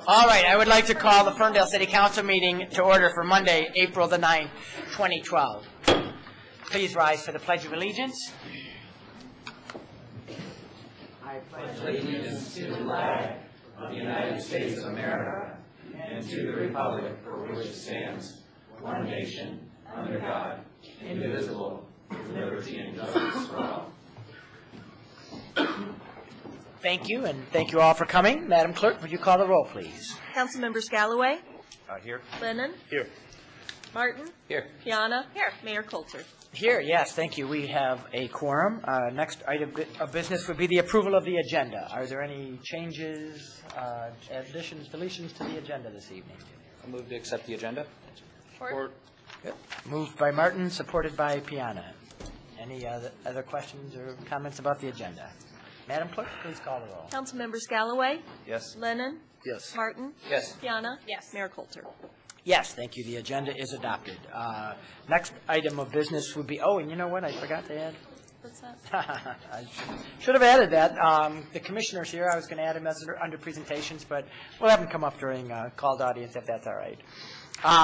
All right, I would like to call the Ferndale City Council meeting to order for Monday, April the 9th, 2012. Please rise for the Pledge of Allegiance. I pledge allegiance to the flag of the United States of America and to the republic for which it stands, one nation, under God, indivisible, with liberty and justice for all. Thank you, and thank you all for coming. Madam Clerk, would you call the roll, please? Councilmembers Galloway? Here. Lennon? Here. Martin? Here. Piana? Here. Mayor Coulter? Here, yes, thank you. We have a quorum. Next item of business would be the approval of the agenda. Are there any changes, additions, deletions to the agenda this evening? I move to accept the agenda. Support. Good. Moved by Martin, supported by Piana. Any other questions or comments about the agenda? Madam Clerk, please call the roll. Councilmembers Galloway? Yes. Lennon? Yes. Martin? Yes. Piana? Yes. Mayor Coulter? Yes, thank you. The agenda is adopted. Next item of business would be, oh, and you know what? I forgot to add. What's that? I should have added that. The commissioner's here. I was going to add him as under presentations, but we'll have him come up during called audience if that's all right.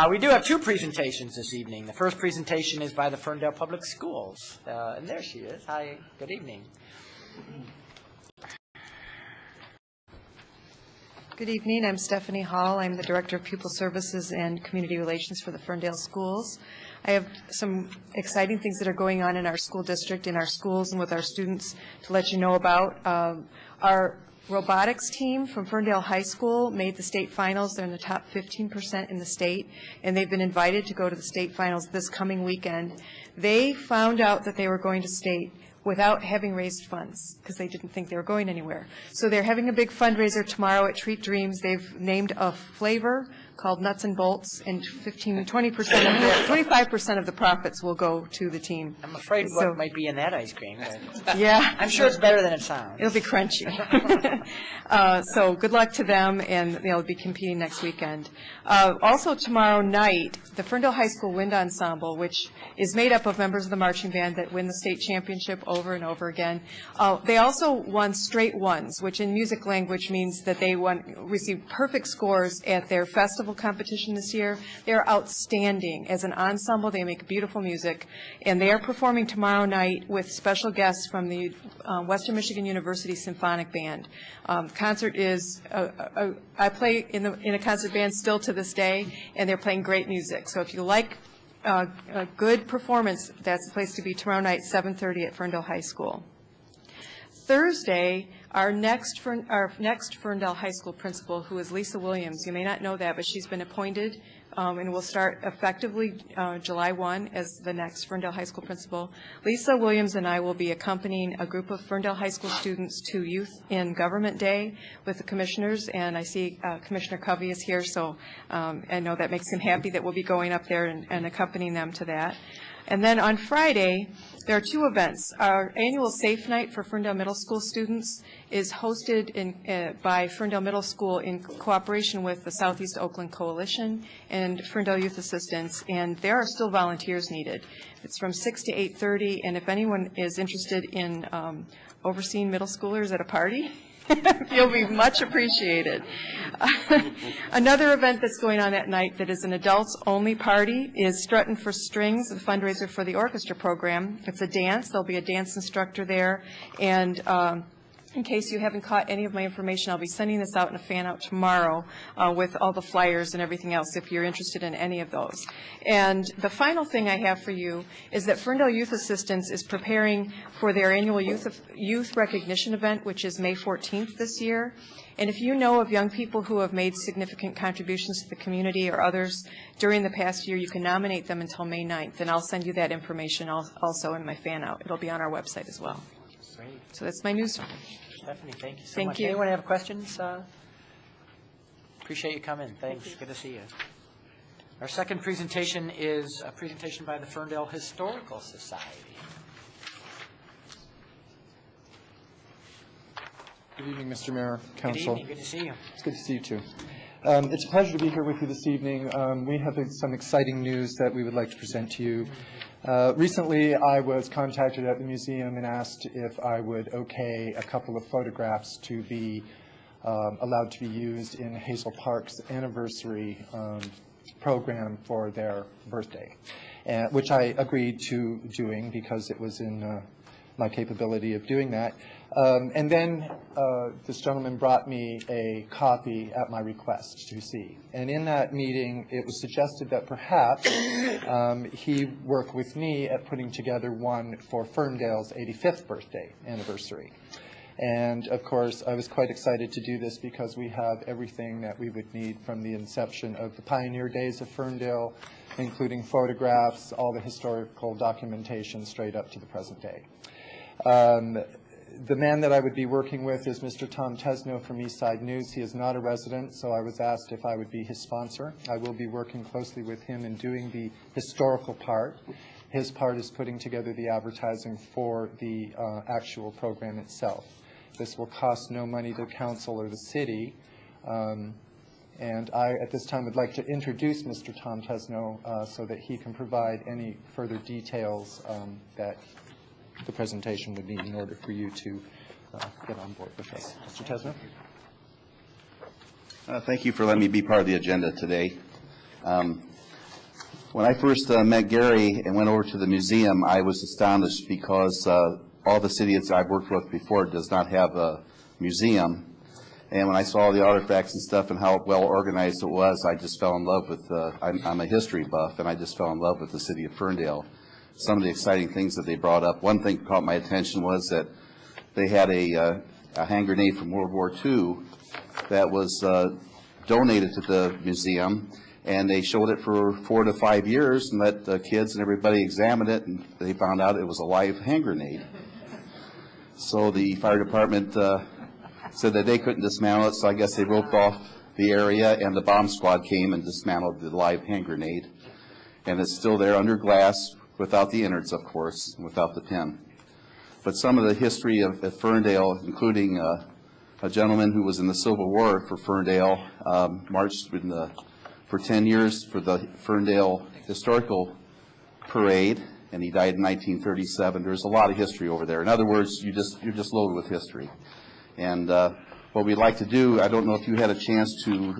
We do have two presentations this evening. The first presentation is by the Ferndale Public Schools. And there she is. Hi, good evening. Good evening. I'm Stephanie Hall. I'm the Director of Pupil Services and Community Relations for the Ferndale Schools. I have some exciting things that are going on in our school district, in our schools, and with our students to let you know about. Our robotics team from Ferndale High School made the state finals. They're in the top 15% in the state, and they've been invited to go to the state finals this coming weekend. They found out that they were going to state without having raised funds, because they didn't think they were going anywhere. So they're having a big fundraiser tomorrow at Treat Dreams. They've named a flavor called Nuts and Bolts, and 25% of the profits will go to the team. I'm afraid what might be in that ice cream. Yeah. I'm sure it's better than it sounds. It'll be crunchy. So good luck to them, and they'll be competing next weekend. Also tomorrow night, the Ferndale High School Wind Ensemble, which is made up of members of the marching band that win the state championship over and over again. They also won straight ones, which in music language means that they received perfect scores at their festival competition this year. They're outstanding. As an ensemble, they make beautiful music, and they are performing tomorrow night with special guests from the Western Michigan University Symphonic Band. Concert is, I play in a concert band still to this day, and they're playing great music. So if you like a good performance, that's the place to be tomorrow night, 7:30 at Ferndale High School. Thursday, our next Ferndale High School principal, who is Lisa Williams. You may not know that, but she's been appointed and will start effectively July 1 as the next Ferndale High School principal. Lisa Williams and I will be accompanying a group of Ferndale High School students to Youth in Government Day with the commissioners, and I see Commissioner Covey is here, so I know that makes him happy that we'll be going up there and accompanying them to that. And then on Friday, there are two events. Our annual Safe Night for Ferndale Middle School students is hosted by Ferndale Middle School in cooperation with the Southeast Oakland Coalition and Ferndale Youth Assistance, and there are still volunteers needed. It's from 6 to 8:30, and if anyone is interested in overseeing middle schoolers at a party, you'll be much appreciated. Another event that's going on that night that is an adults-only party is Struttin' for Strings, the fundraiser for the orchestra program. It's a dance. There'll be a dance instructor there. And in case you haven't caught any of my information, I'll be sending this out in a fan-out tomorrow with all the flyers and everything else if you're interested in any of those. And the final thing I have for you is that Ferndale Youth Assistance is preparing for their annual youth recognition event, which is May 14th this year. And if you know of young people who have made significant contributions to the community or others during the past year, you can nominate them until May 9th, and I'll send you that information also in my fan-out. It'll be on our website as well. Great. So that's my news. Stephanie, thank you so much. Thank you. Anyone have questions? Appreciate you coming. Thanks. Good to see you. Our second presentation is a presentation by the Ferndale Historical Society. Good evening, Mr. Mayor, Council. Good evening. Good to see you. It's good to see you, too. It's a pleasure to be here with you this evening. We have some exciting news that we would like to present to you. Recently, I was contacted at the museum and asked if I would okay a couple of photographs to be allowed to be used in Hazel Park's anniversary program for their birthday, which I agreed to doing because it was in my capability of doing that. And then this gentleman brought me a copy at my request to see. And in that meeting, it was suggested that perhaps he work with me at putting together one for Ferndale's 85th birthday anniversary. And of course, I was quite excited to do this because we have everything that we would need from the inception of the pioneer days of Ferndale, including photographs, all the historical documentation straight up to the present day. The man that I would be working with is Mr. Tom Tesno from Eastside News. He is not a resident, so I was asked if I would be his sponsor. I will be working closely with him in doing the historical part. His part is putting together the advertising for the actual program itself. This will cost no money to council or the city. And I, at this time, would like to introduce Mr. Tom Tesno so that he can provide any further details that the presentation would need in order for you to get on board with us. Mr. Tesno? Thank you for letting me be part of the agenda today. When I first met Gary and went over to the museum, I was astonished because all the cities I've worked with before does not have a museum. And when I saw the artifacts and stuff and how well organized it was, I just fell in love with, I'm a history buff, and I just fell in love with the city of Ferndale. Some of the exciting things that they brought up. One thing that caught my attention was that they had a hand grenade from World War II that was donated to the museum, and they showed it for 4 to 5 years and let the kids and everybody examine it, and they found out it was a live hand grenade. So the fire department said that they couldn't dismantle it, so I guess they roped off the area, and the bomb squad came and dismantled the live hand grenade. And it's still there under glass, without the innards, of course, and without the pin. But some of the history of Ferndale, including a gentleman who was in the Civil War for Ferndale, marched for 10 years for the Ferndale Historical Parade, and he died in 1937. There's a lot of history over there. In other words, you're just loaded with history. And what we'd like to do, I don't know if you had a chance to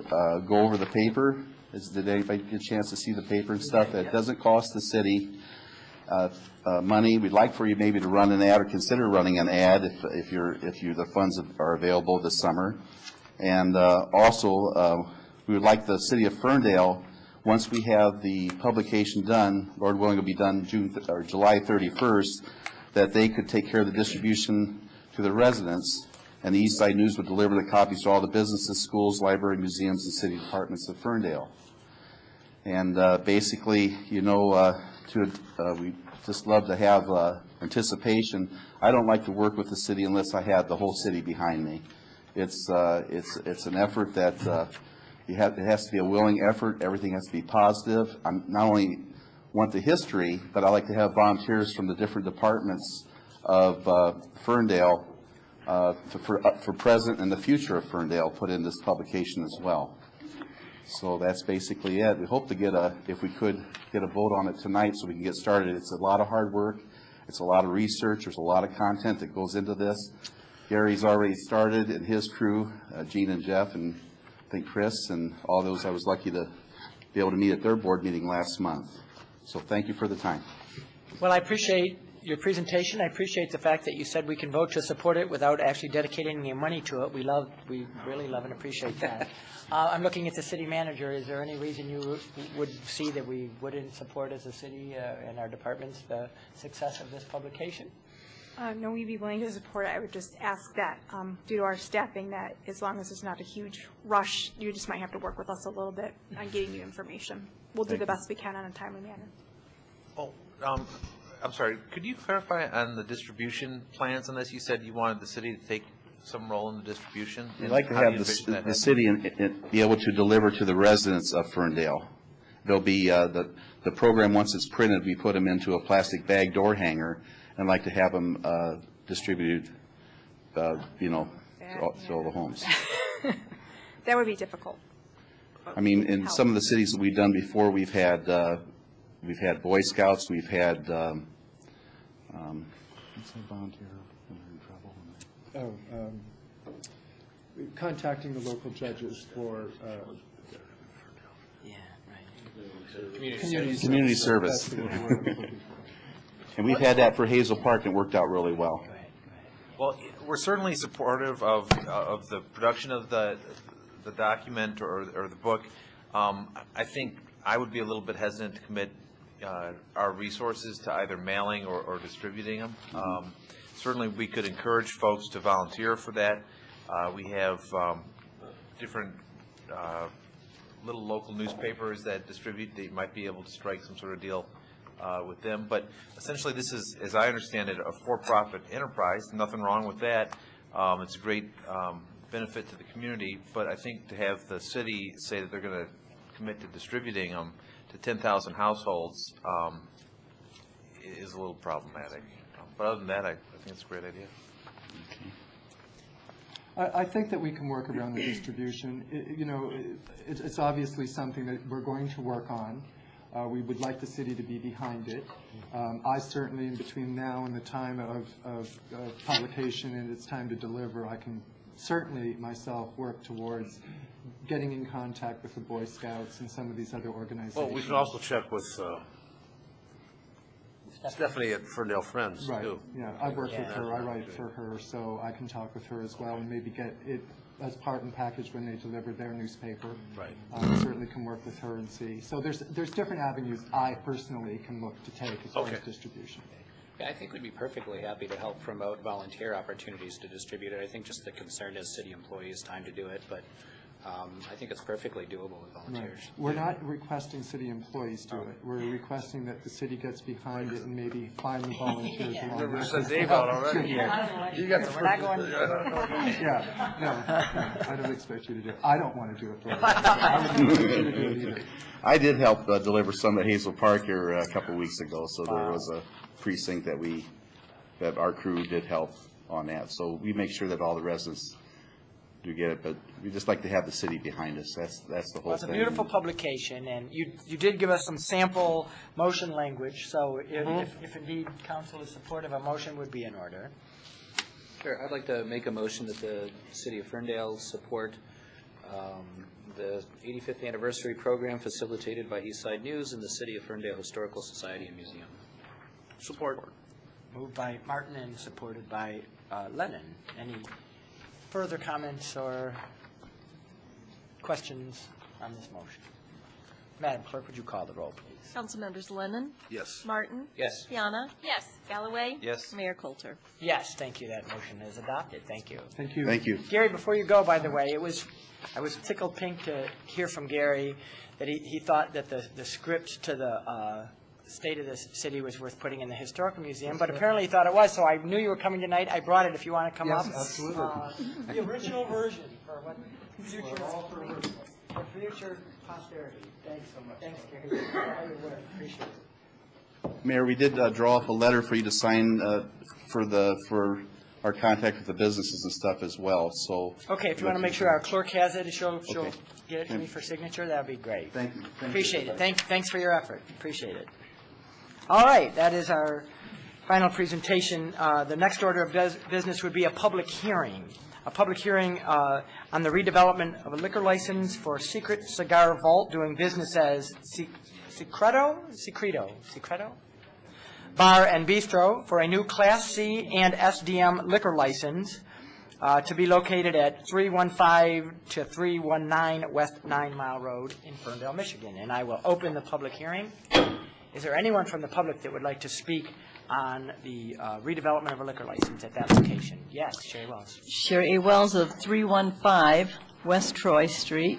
go over the paper. Did anybody get a chance to see the paper and stuff? That doesn't cost the city money. We'd like for you maybe to run an ad or consider running an ad if the funds are available this summer. And also, we would like the city of Ferndale, once we have the publication done, Lord willing, it'll be done July 31st, that they could take care of the distribution to the residents, and the Eastside News would deliver the copies to all the businesses, schools, library, museums, and city departments of Ferndale. And basically, you know, we just love to have anticipation. I don't like to work with the city unless I have the whole city behind me. It's an effort that it has to be a willing effort. Everything has to be positive. I not only want the history, but I like to have volunteers from the different departments of Ferndale for present and the future of Ferndale put in this publication as well. So that's basically it. We hope to get if we could get a vote on it tonight so we can get started. It's a lot of hard work. It's a lot of research. There's a lot of content that goes into this. Gary's already started, and his crew, Gene and Jeff, and I think Chris, and all those I was lucky to be able to meet at their board meeting last month. So thank you for the time. Well, I appreciate your presentation. I appreciate the fact that you said we can vote to support it without actually dedicating any money to it. We really love and appreciate that. I'm looking at the city manager. Is there any reason you would see that we wouldn't support as a city and our departments the success of this publication? No, we'd be willing to support it. I would just ask that due to our staffing that as long as there's not a huge rush, you just might have to work with us a little bit on getting you information. We'll do the best we can in a timely manner. Oh, I'm sorry. Could you clarify on the distribution plans on this? You said you wanted the city to take some role in the distribution. We'd like to have the city be able to deliver to the residents of Ferndale. There'll be the program, once it's printed, we put them into a plastic bag door hanger and like to have them distributed, you know, to all the homes. That would be difficult. I mean, in some of the cities that we've done before, we've had Boy Scouts, we've had what's that volunteer when they're in trouble? contacting the local judges for Yeah, right. Community service. That's the word I'm looking for. And we've had that for Hazel Park, and it worked out really well. Well, we're certainly supportive of the production of the document or the book. I think I would be a little bit hesitant to commit our resources to either mailing or distributing them. Certainly, we could encourage folks to volunteer for that. We have different little local newspapers that distribute. They might be able to strike some sort of deal with them. But essentially, this is, as I understand it, a for-profit enterprise. Nothing wrong with that. It's a great benefit to the community. But I think to have the city say that they're going to commit to distributing them to 10,000 households is a little problematic. But other than that, I think it's a great idea. I think that we can work around the distribution. It's obviously something that we're going to work on. We would like the city to be behind it. I certainly, in between now and the time of publication and it's time to deliver, I can certainly myself work towards getting in contact with the Boy Scouts and some of these other organizations. Well, we can also check with Stephanie at Ferndale Friends, Right, too. yeah, I work with her, I write for her, so I can talk with her as well and maybe get it as part and package when they deliver their newspaper. Right. Certainly can work with her and see. So there's different avenues I personally can look to take as far as distribution. Yeah, I think we'd be perfectly happy to help promote volunteer opportunities to distribute it. I think just the concern is city employees' time to do it, but I think it's perfectly doable with volunteers. Right. We're not requesting city employees do it. We're requesting that the city gets behind it and maybe find the volunteers along We with sent it. Dave out already. You got the. We're not going. Yeah, no, I don't expect you to do it. I don't want to do it, but I wouldn't expect you to do it either. I did help deliver some at Hazel Park here a couple of weeks ago, so there was a precinct that our crew did help on that. So we make sure that all the residents do get it, but we just like to have the city behind us. That's the whole Well, it's a thing. beautiful publication, and you did give us some sample motion language, so if indeed council is supportive, a motion would be in order. Sure. I'd like to make a motion that the city of Ferndale support the 85th anniversary program facilitated by Eastside News and the City of Ferndale Historical Society and Museum. Support. Moved by Martin and supported by Lennon. Any further comments or questions on this motion? Madam Clerk, would you call the roll, please? Councilmembers Lennon? Yes. Martin? Yes. Piana? Yes. Galloway? Yes. Mayor Coulter? Yes, thank you. That motion is adopted. Thank you. Thank you. Thank you. Gary, before you go, by the way, I was tickled pink to hear from Gary that he thought that the script to the State of the City was worth putting in the Historical Museum, but apparently he thought it was, so I knew you were coming tonight. I brought it if you want to come up. Yes, absolutely. The original version for what for future posterity. Thanks so much. Thanks, Gary. Appreciate it. Mayor, we did draw up a letter for you to sign for our contact with the businesses and stuff as well, so. Okay, if you want to make sure our clerk has it, she'll Okay. get it to me for signature, that would be great. Thank you. Appreciate it. Thanks for your effort. Appreciate it. All right, that is our final presentation. The next order of business would be a public hearing. A public hearing on the redevelopment of a liquor license for Secret Cigar Vault doing business as Secreto Bar and Bistro for a new Class C and SDM liquor license to be located at 315 to 319 West 9 Mile Road in Ferndale, Michigan. And I will open the public hearing. Is there anyone from the public that would like to speak on the redevelopment of a liquor license at that location? Yes, Sherry Wells. Sherry A. Wells of 315 West Troy Street.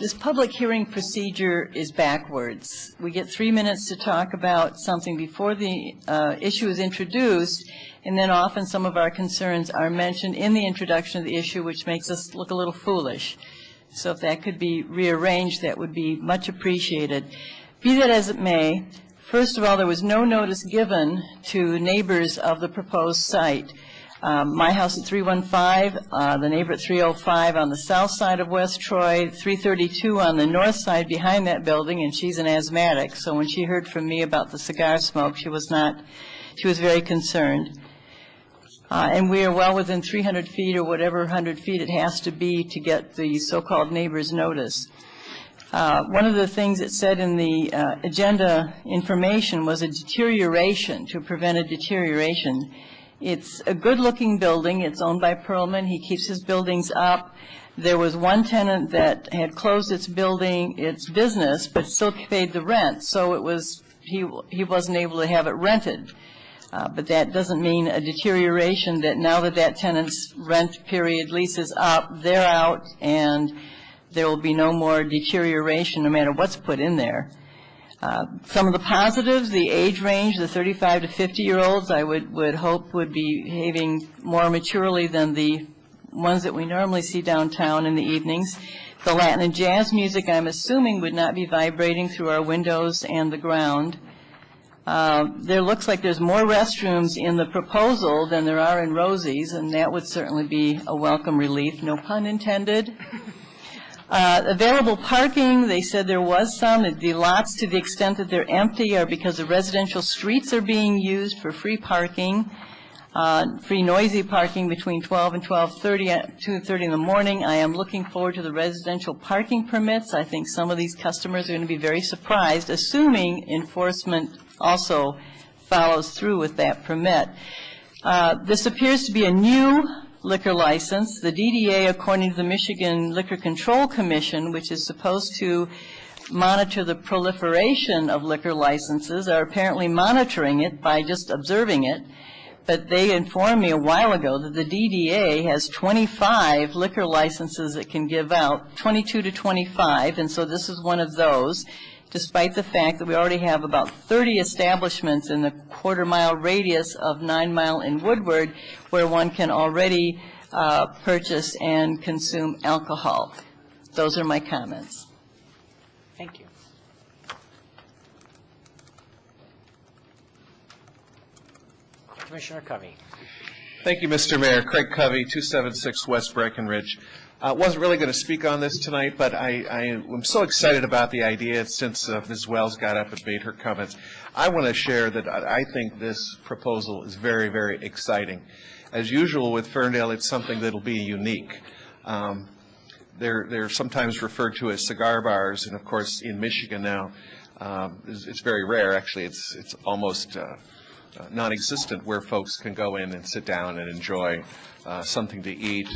This public hearing procedure is backwards. We get 3 minutes to talk about something before the issue is introduced, and then often some of our concerns are mentioned in the introduction of the issue, which makes us look a little foolish. So if that could be rearranged, that would be much appreciated. Be that as it may, first of all, there was no notice given to neighbors of the proposed site. My house at 315, the neighbor at 305 on the south side of West Troy, 332 on the north side behind that building, and she's an asthmatic. So when she heard from me about the cigar smoke, she was very concerned. And we are well within 300 feet or whatever 100 feet it has to be to get the so-called neighbor's notice. One of the things it said in the agenda information was a deterioration, to prevent a deterioration. It's a good-looking building. It's owned by Perlman. He keeps his buildings up. There was one tenant that had closed its business, but still paid the rent. So it was he wasn't able to have it rented. But that doesn't mean a deterioration, that now that tenant's rent period lease is up, they're out, and there will be no more deterioration no matter what's put in there. Some of the positives, the age range, the 35 to 50-year-olds, I would hope would be behaving more maturely than the ones that we normally see downtown in the evenings. The Latin and jazz music, I'm assuming, would not be vibrating through our windows and the ground. There looks like there's more restrooms in the proposal than there are in Rosie's, and that would certainly be a welcome relief, no pun intended. Available parking, they said there was some. The lots, to the extent that they're empty, are because the residential streets are being used for free parking, free noisy parking between 12 and 2:30 in the morning. I am looking forward to the residential parking permits. I think some of these customers are going to be very surprised, assuming enforcement also follows through with that permit. This appears to be a new liquor license. The DDA, according to the Michigan Liquor Control Commission, which is supposed to monitor the proliferation of liquor licenses, are apparently monitoring it by just observing it. But they informed me a while ago that the DDA has 25 liquor licenses it can give out, 22 to 25, and so this is one of those, despite the fact that we already have about 30 establishments in the quarter-mile radius of 9 Mile in Woodward where one can already purchase and consume alcohol. Those are my comments. Thank you. Commissioner Covey. Thank you, Mr. Mayor. Craig Covey, 276 West Breckenridge. Wasn't really going to speak on this tonight, but I am so excited about the idea since Ms. Wells got up and made her comments. I want to share that I think this proposal is very, very exciting. As usual with Ferndale, it's something that will be unique. They're sometimes referred to as cigar bars, and of course in Michigan now, it's very rare. Actually, it's almost non-existent where folks can go in and sit down and enjoy something to eat,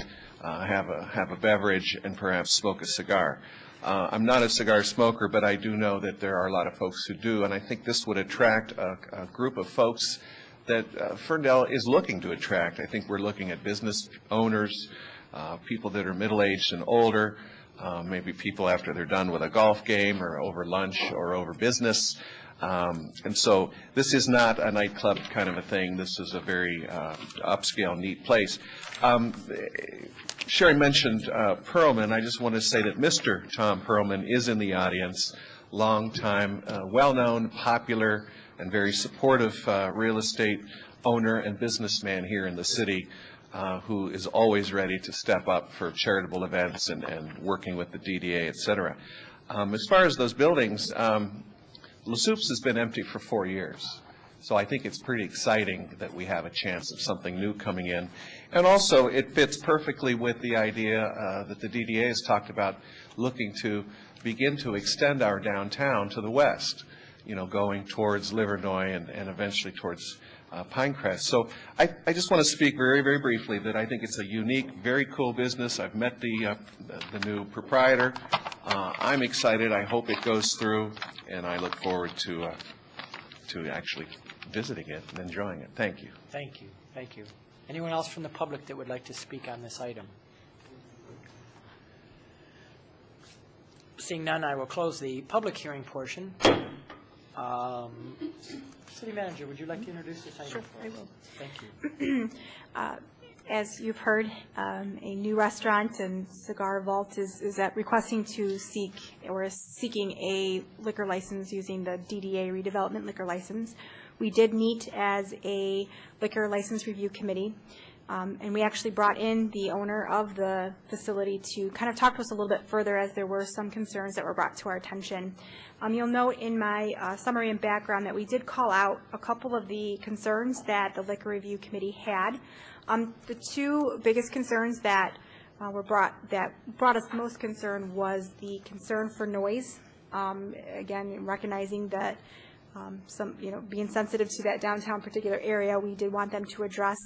have a beverage, and perhaps smoke a cigar. I'm not a cigar smoker, but I do know that there are a lot of folks who do, and I think this would attract a group of folks that Ferndale is looking to attract. I think we're looking at business owners, people that are middle-aged and older, maybe people after they're done with a golf game or over lunch or over business. And so this is not a nightclub kind of a thing. This is a very upscale, neat place. Sherry mentioned Perlman. I just want to say that Mr. Tom Perlman is in the audience, long-time, well-known, popular, and very supportive real estate owner and businessman here in the city, who is always ready to step up for charitable events and working with the DDA, et cetera. As far as those buildings, La Soup's has been empty for 4 years. So I think it's pretty exciting that we have a chance of something new coming in. And also, it fits perfectly with the idea that the DDA has talked about, looking to begin to extend our downtown to the west, you know, going towards Livernois and eventually towards Pinecrest. So I just want to speak very, very briefly that I think it's a unique, very cool business. I've met the new proprietor. I'm excited. I hope it goes through, and I look forward to actually visiting it and enjoying it. Thank you. Thank you. Thank you. Anyone else from the public that would like to speak on this item? Seeing none, I will close the public hearing portion. City Manager, would you like to introduce this item? Sure, for us? I will. Thank you. As you've heard, a new restaurant and Cigar Vault is requesting to seek, or is seeking a liquor license using the DDA redevelopment liquor license. We did meet as a liquor license review committee. And we actually brought in the owner of the facility to kind of talk to us a little bit further, as there were some concerns that were brought to our attention. You'll note in my summary and background that we did call out a couple of the concerns that the Liquor Review Committee had. The two biggest concerns that brought us most concern was the concern for noise. Again, recognizing that being sensitive to that downtown particular area, we did want them to address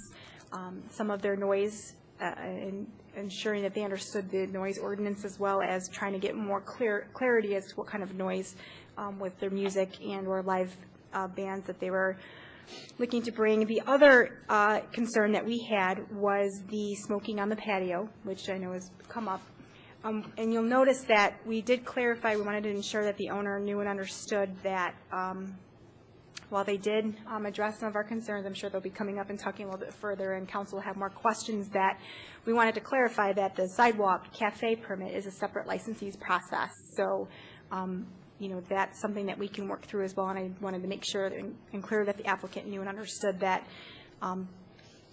some of their noise and ensuring that they understood the noise ordinance, as well as trying to get more clarity as to what kind of noise with their music and or live bands that they were looking to bring. The other concern that we had was the smoking on the patio, which I know has come up. And you'll notice that we did clarify, we wanted to ensure that the owner knew and understood that while they did address some of our concerns, I'm sure they'll be coming up and talking a little bit further, and council will have more questions, that we wanted to clarify that the sidewalk cafe permit is a separate licensee's process. So, that's something that we can work through as well, and I wanted to make sure and clear that the applicant knew and understood that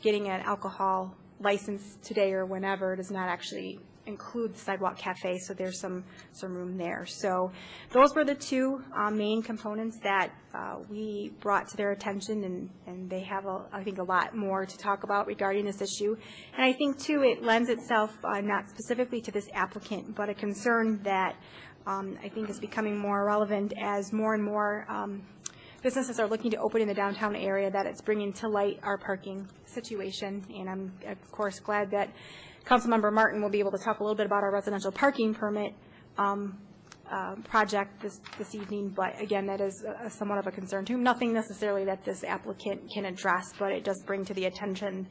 getting an alcohol license today or whenever does not actually include the sidewalk cafe, so there's some room there. So those were the two main components that we brought to their attention, and they have, I think, a lot more to talk about regarding this issue. And I think, too, it lends itself not specifically to this applicant, but a concern that I think is becoming more relevant as more and more businesses are looking to open in the downtown area, that it's bringing to light our parking situation. And I'm, of course, glad that Councilmember Martin will be able to talk a little bit about our residential parking permit project this evening, but again, that is somewhat of a concern to him. Nothing necessarily that this applicant can address, but it does bring to the attention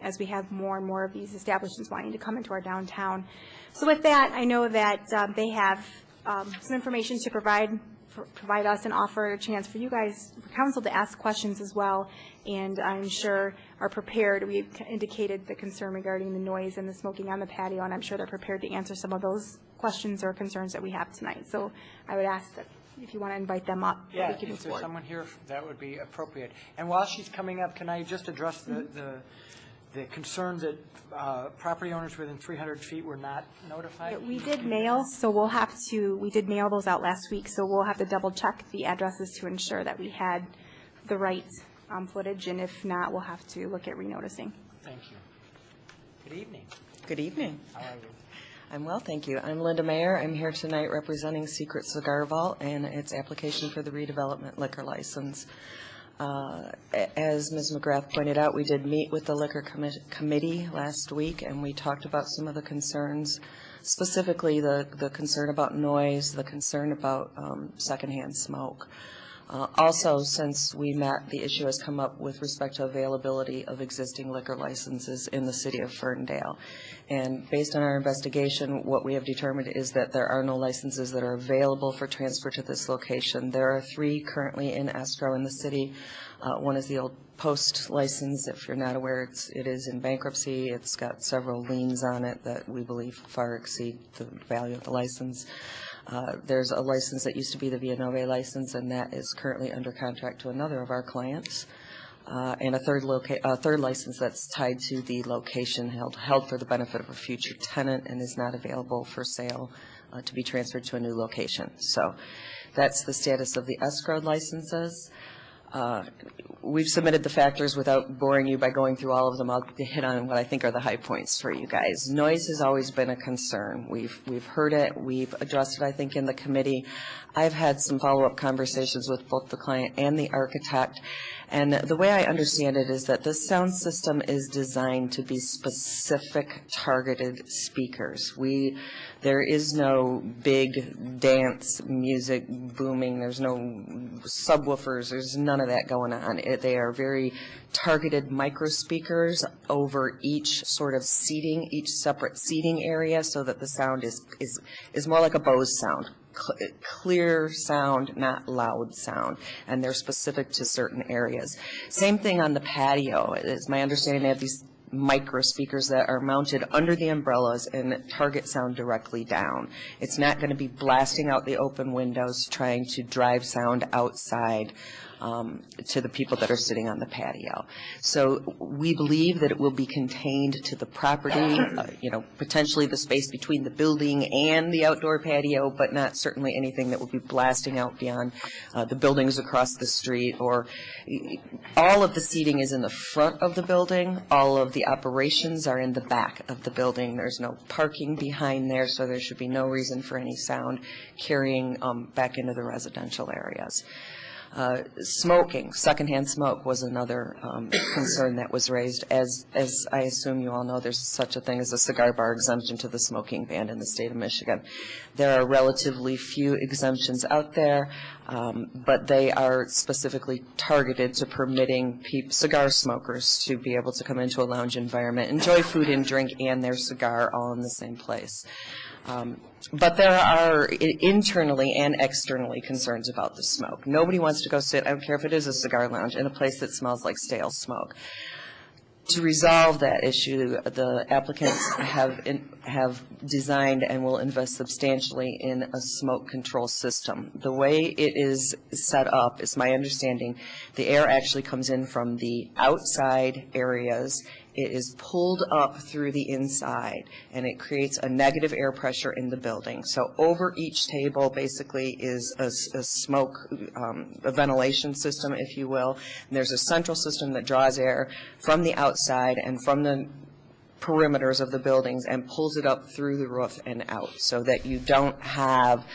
as we have more and more of these establishments wanting to come into our downtown. So with that, I know that they have some information to provide us and offer a chance for you guys, for council, to ask questions as well, and I'm sure are prepared. We've indicated the concern regarding the noise and the smoking on the patio, and I'm sure they're prepared to answer some of those questions or concerns that we have tonight. So I would ask that if you want to invite them up, yeah, we can if there's someone here, that would be appropriate. And while she's coming up, can I just address the concern that property owners within 300 feet were not notified? Yeah, we did mail, so we did mail those out last week, so we'll have to double check the addresses to ensure that we had the right footage, and if not, we'll have to look at renoticing. Thank you. Good evening. Good evening. How are you? I'm well, thank you. I'm Linda Mayer. I'm here tonight representing Secret Cigar Vault and its application for the redevelopment liquor license. As Ms. McGrath pointed out, we did meet with the Liquor Committee last week, and we talked about some of the concerns, specifically the concern about noise, the concern about secondhand smoke. Also, since we met, the issue has come up with respect to availability of existing liquor licenses in the city of Ferndale. And based on our investigation, what we have determined is that there are no licenses that are available for transfer to this location. There are 3 currently in escrow in the city. One is the old Post license. If you're not aware, it is in bankruptcy. It's got several liens on it that we believe far exceed the value of the license. There's a license that used to be the Villanove license, and that is currently under contract to another of our clients. And a third license that's tied to the location, held for the benefit of a future tenant, and is not available for sale to be transferred to a new location. So that's the status of the escrowed licenses. We've submitted the factors without boring you by going through all of them. I'll hit on what I think are the high points for you guys. Noise has always been a concern. We've heard it. We've addressed it, I think, in the committee. I've had some follow-up conversations with both the client and the architect. And the way I understand it is that this sound system is designed to be specific targeted speakers. There is no big dance music booming. There's no subwoofers. There's none of that going on. They are very targeted micro speakers over each sort of seating, each separate seating area, so that the sound is more like a Bose sound. Clear sound, not loud sound, and they're specific to certain areas. Same thing on the patio. It's my understanding they have these micro speakers that are mounted under the umbrellas and target sound directly down. It's not going to be blasting out the open windows trying to drive sound outside to the people that are sitting on the patio. So we believe that it will be contained to the property, potentially the space between the building and the outdoor patio, but not certainly anything that will be blasting out beyond the buildings across the street. Or all of the seating is in the front of the building. All of the operations are in the back of the building. There's no parking behind there, so there should be no reason for any sound carrying back into the residential areas. Smoking, secondhand smoke was another concern that was raised. As I assume you all know, there's such a thing as a cigar bar exemption to the smoking ban in the state of Michigan. There are relatively few exemptions out there, but they are specifically targeted to permitting cigar smokers to be able to come into a lounge environment, enjoy food and drink and their cigar all in the same place. But there are internally and externally concerns about the smoke. Nobody wants to go sit, I don't care if it is a cigar lounge, in a place that smells like stale smoke. To resolve that issue, the applicants have designed and will invest substantially in a smoke control system. The way it is set up, is my understanding, the air actually comes in from the outside areas. It is pulled up through the inside, and it creates a negative air pressure in the building. So over each table basically is a smoke, a ventilation system, if you will. And there's a central system that draws air from the outside and from the perimeters of the buildings and pulls it up through the roof and out, so that you don't have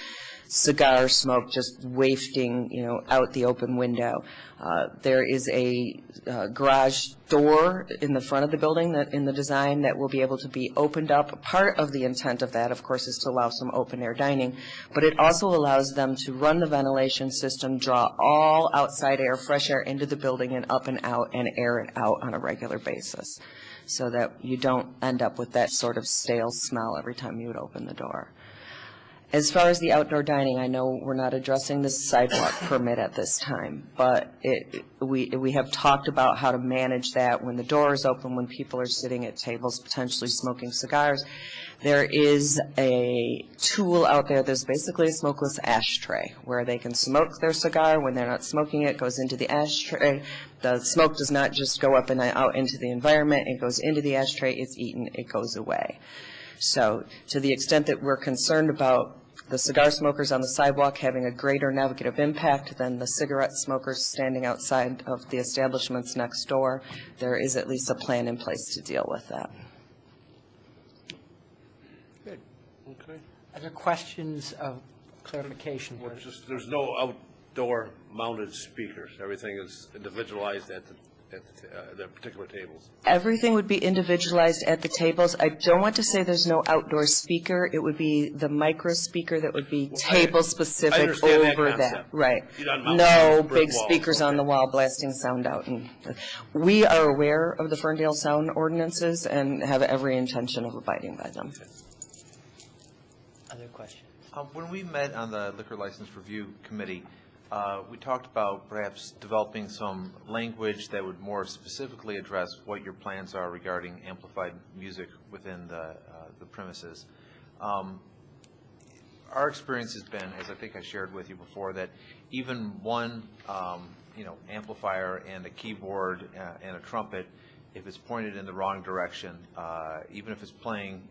cigar smoke just wafting, out the open window. There is a garage door in the front of the building that, in the design, that will be able to be opened up. Part of the intent of that, of course, is to allow some open air dining, but it also allows them to run the ventilation system, draw all outside air, fresh air into the building and up and out, and air it out on a regular basis, so that you don't end up with that sort of stale smell every time you would open the door. As far as the outdoor dining, I know we're not addressing the sidewalk permit at this time, but we have talked about how to manage that when the door is open, when people are sitting at tables potentially smoking cigars. There is a tool out there that's basically a smokeless ashtray where they can smoke their cigar. When they're not smoking it, it goes into the ashtray. The smoke does not just go up and out into the environment. It goes into the ashtray, it's eaten, it goes away. So to the extent that we're concerned about the cigar smokers on the sidewalk having a greater negative impact than the cigarette smokers standing outside of the establishments next door, there is at least a plan in place to deal with that. Good. Okay. Other questions of clarification? Well, there's no outdoor mounted speakers. Everything is individualized at the particular tables. Everything would be individualized at the tables. I don't want to say there's no outdoor speaker. It would be the micro speaker that would be table specific over that. Right. No big speakers on the wall blasting sound out. And we are aware of the Ferndale sound ordinances and have every intention of abiding by them. Other questions? When we met on the Liquor License Review Committee, we talked about perhaps developing some language that would more specifically address what your plans are regarding amplified music within the premises. Our experience has been, as I think I shared with you before, that even one amplifier and a keyboard and a trumpet, if it's pointed in the wrong direction, even if it's playing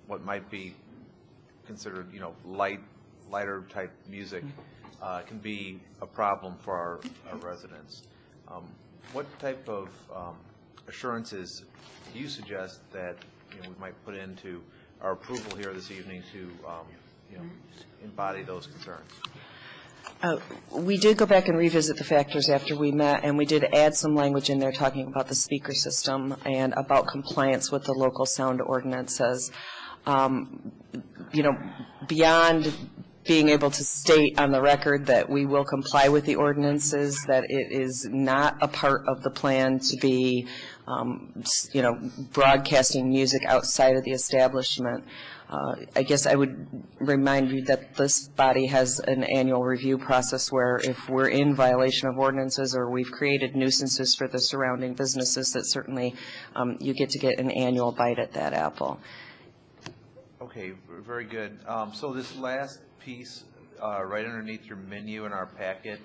what might be considered lighter type music, can be a problem for our residents. What type of assurances do you suggest that we might put into our approval here this evening to embody those concerns? We did go back and revisit the factors after we met, and we did add some language in there talking about the speaker system and about compliance with the local sound ordinances. Beyond being able to state on the record that we will comply with the ordinances, that it is not a part of the plan to be, broadcasting music outside of the establishment. I guess I would remind you that this body has an annual review process where if we're in violation of ordinances or we've created nuisances for the surrounding businesses, that certainly you get an annual bite at that apple. Okay, very good. So this last piece, right underneath your menu in our packet,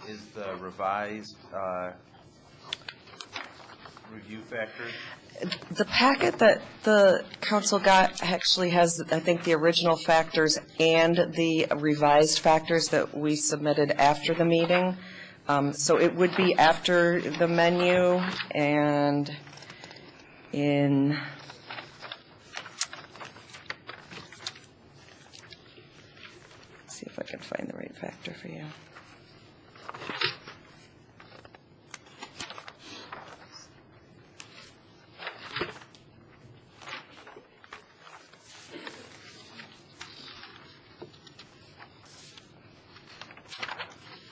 is the revised review factors? The packet that the council got actually has, I think, the original factors and the revised factors that we submitted after the meeting. So it would be after the menu and in, let's see if I can find the right factor for you.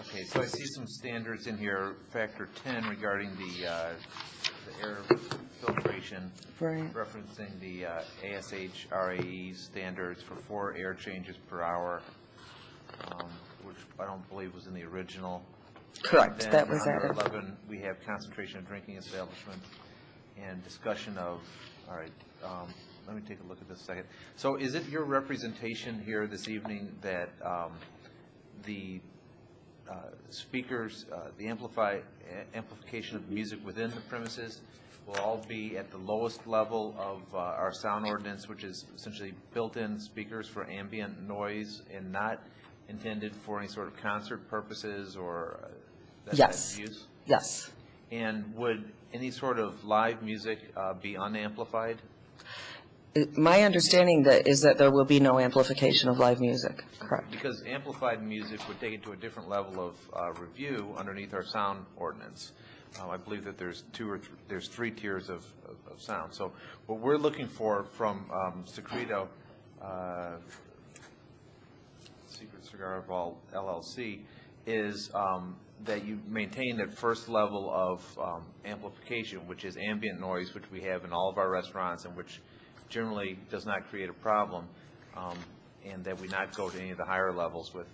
Okay, so I see some standards in here, factor 10 regarding the air filtration, Right. referencing the ASH RAE standards for 4 air changes per hour, which I don't believe was in the original. Correct, Then that was under added. 11, we have concentration of drinking establishment and discussion of, all right, let me take a look at this a second. So is it your representation here this evening that the speakers, the amplification of music within the premises will all be at the lowest level of our sound ordinance, which is essentially built-in speakers for ambient noise and not intended for any sort of concert purposes or that type Yes. of use? Yes. And would any sort of live music be unamplified? My understanding is that there will be no amplification of live music. Correct. Because amplified music would take it to a different level of review underneath our sound ordinance. I believe that there's there's 3 tiers of sound. So what we're looking for from Secreto, Secret Cigar Vault LLC, is that you maintain that first level of amplification, which is ambient noise, which we have in all of our restaurants and which generally does not create a problem, and that we not go to any of the higher levels with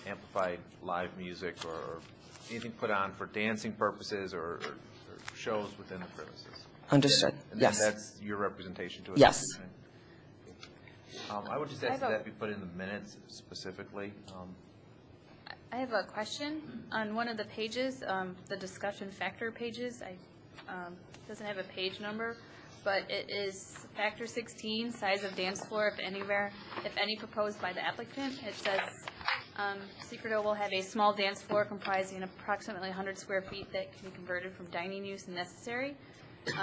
amplified live music or anything put on for dancing purposes or shows within the premises. Understood. And Yes. that's your representation to us? Yes. I would just ask that be put in the minutes specifically. I have a question. On one of the pages, the discussion factor pages, doesn't have a page number, but it is factor 16, size of dance floor, if any proposed by the applicant. It says, Secreto will have a small dance floor comprising approximately 100 square feet that can be converted from dining use and necessary.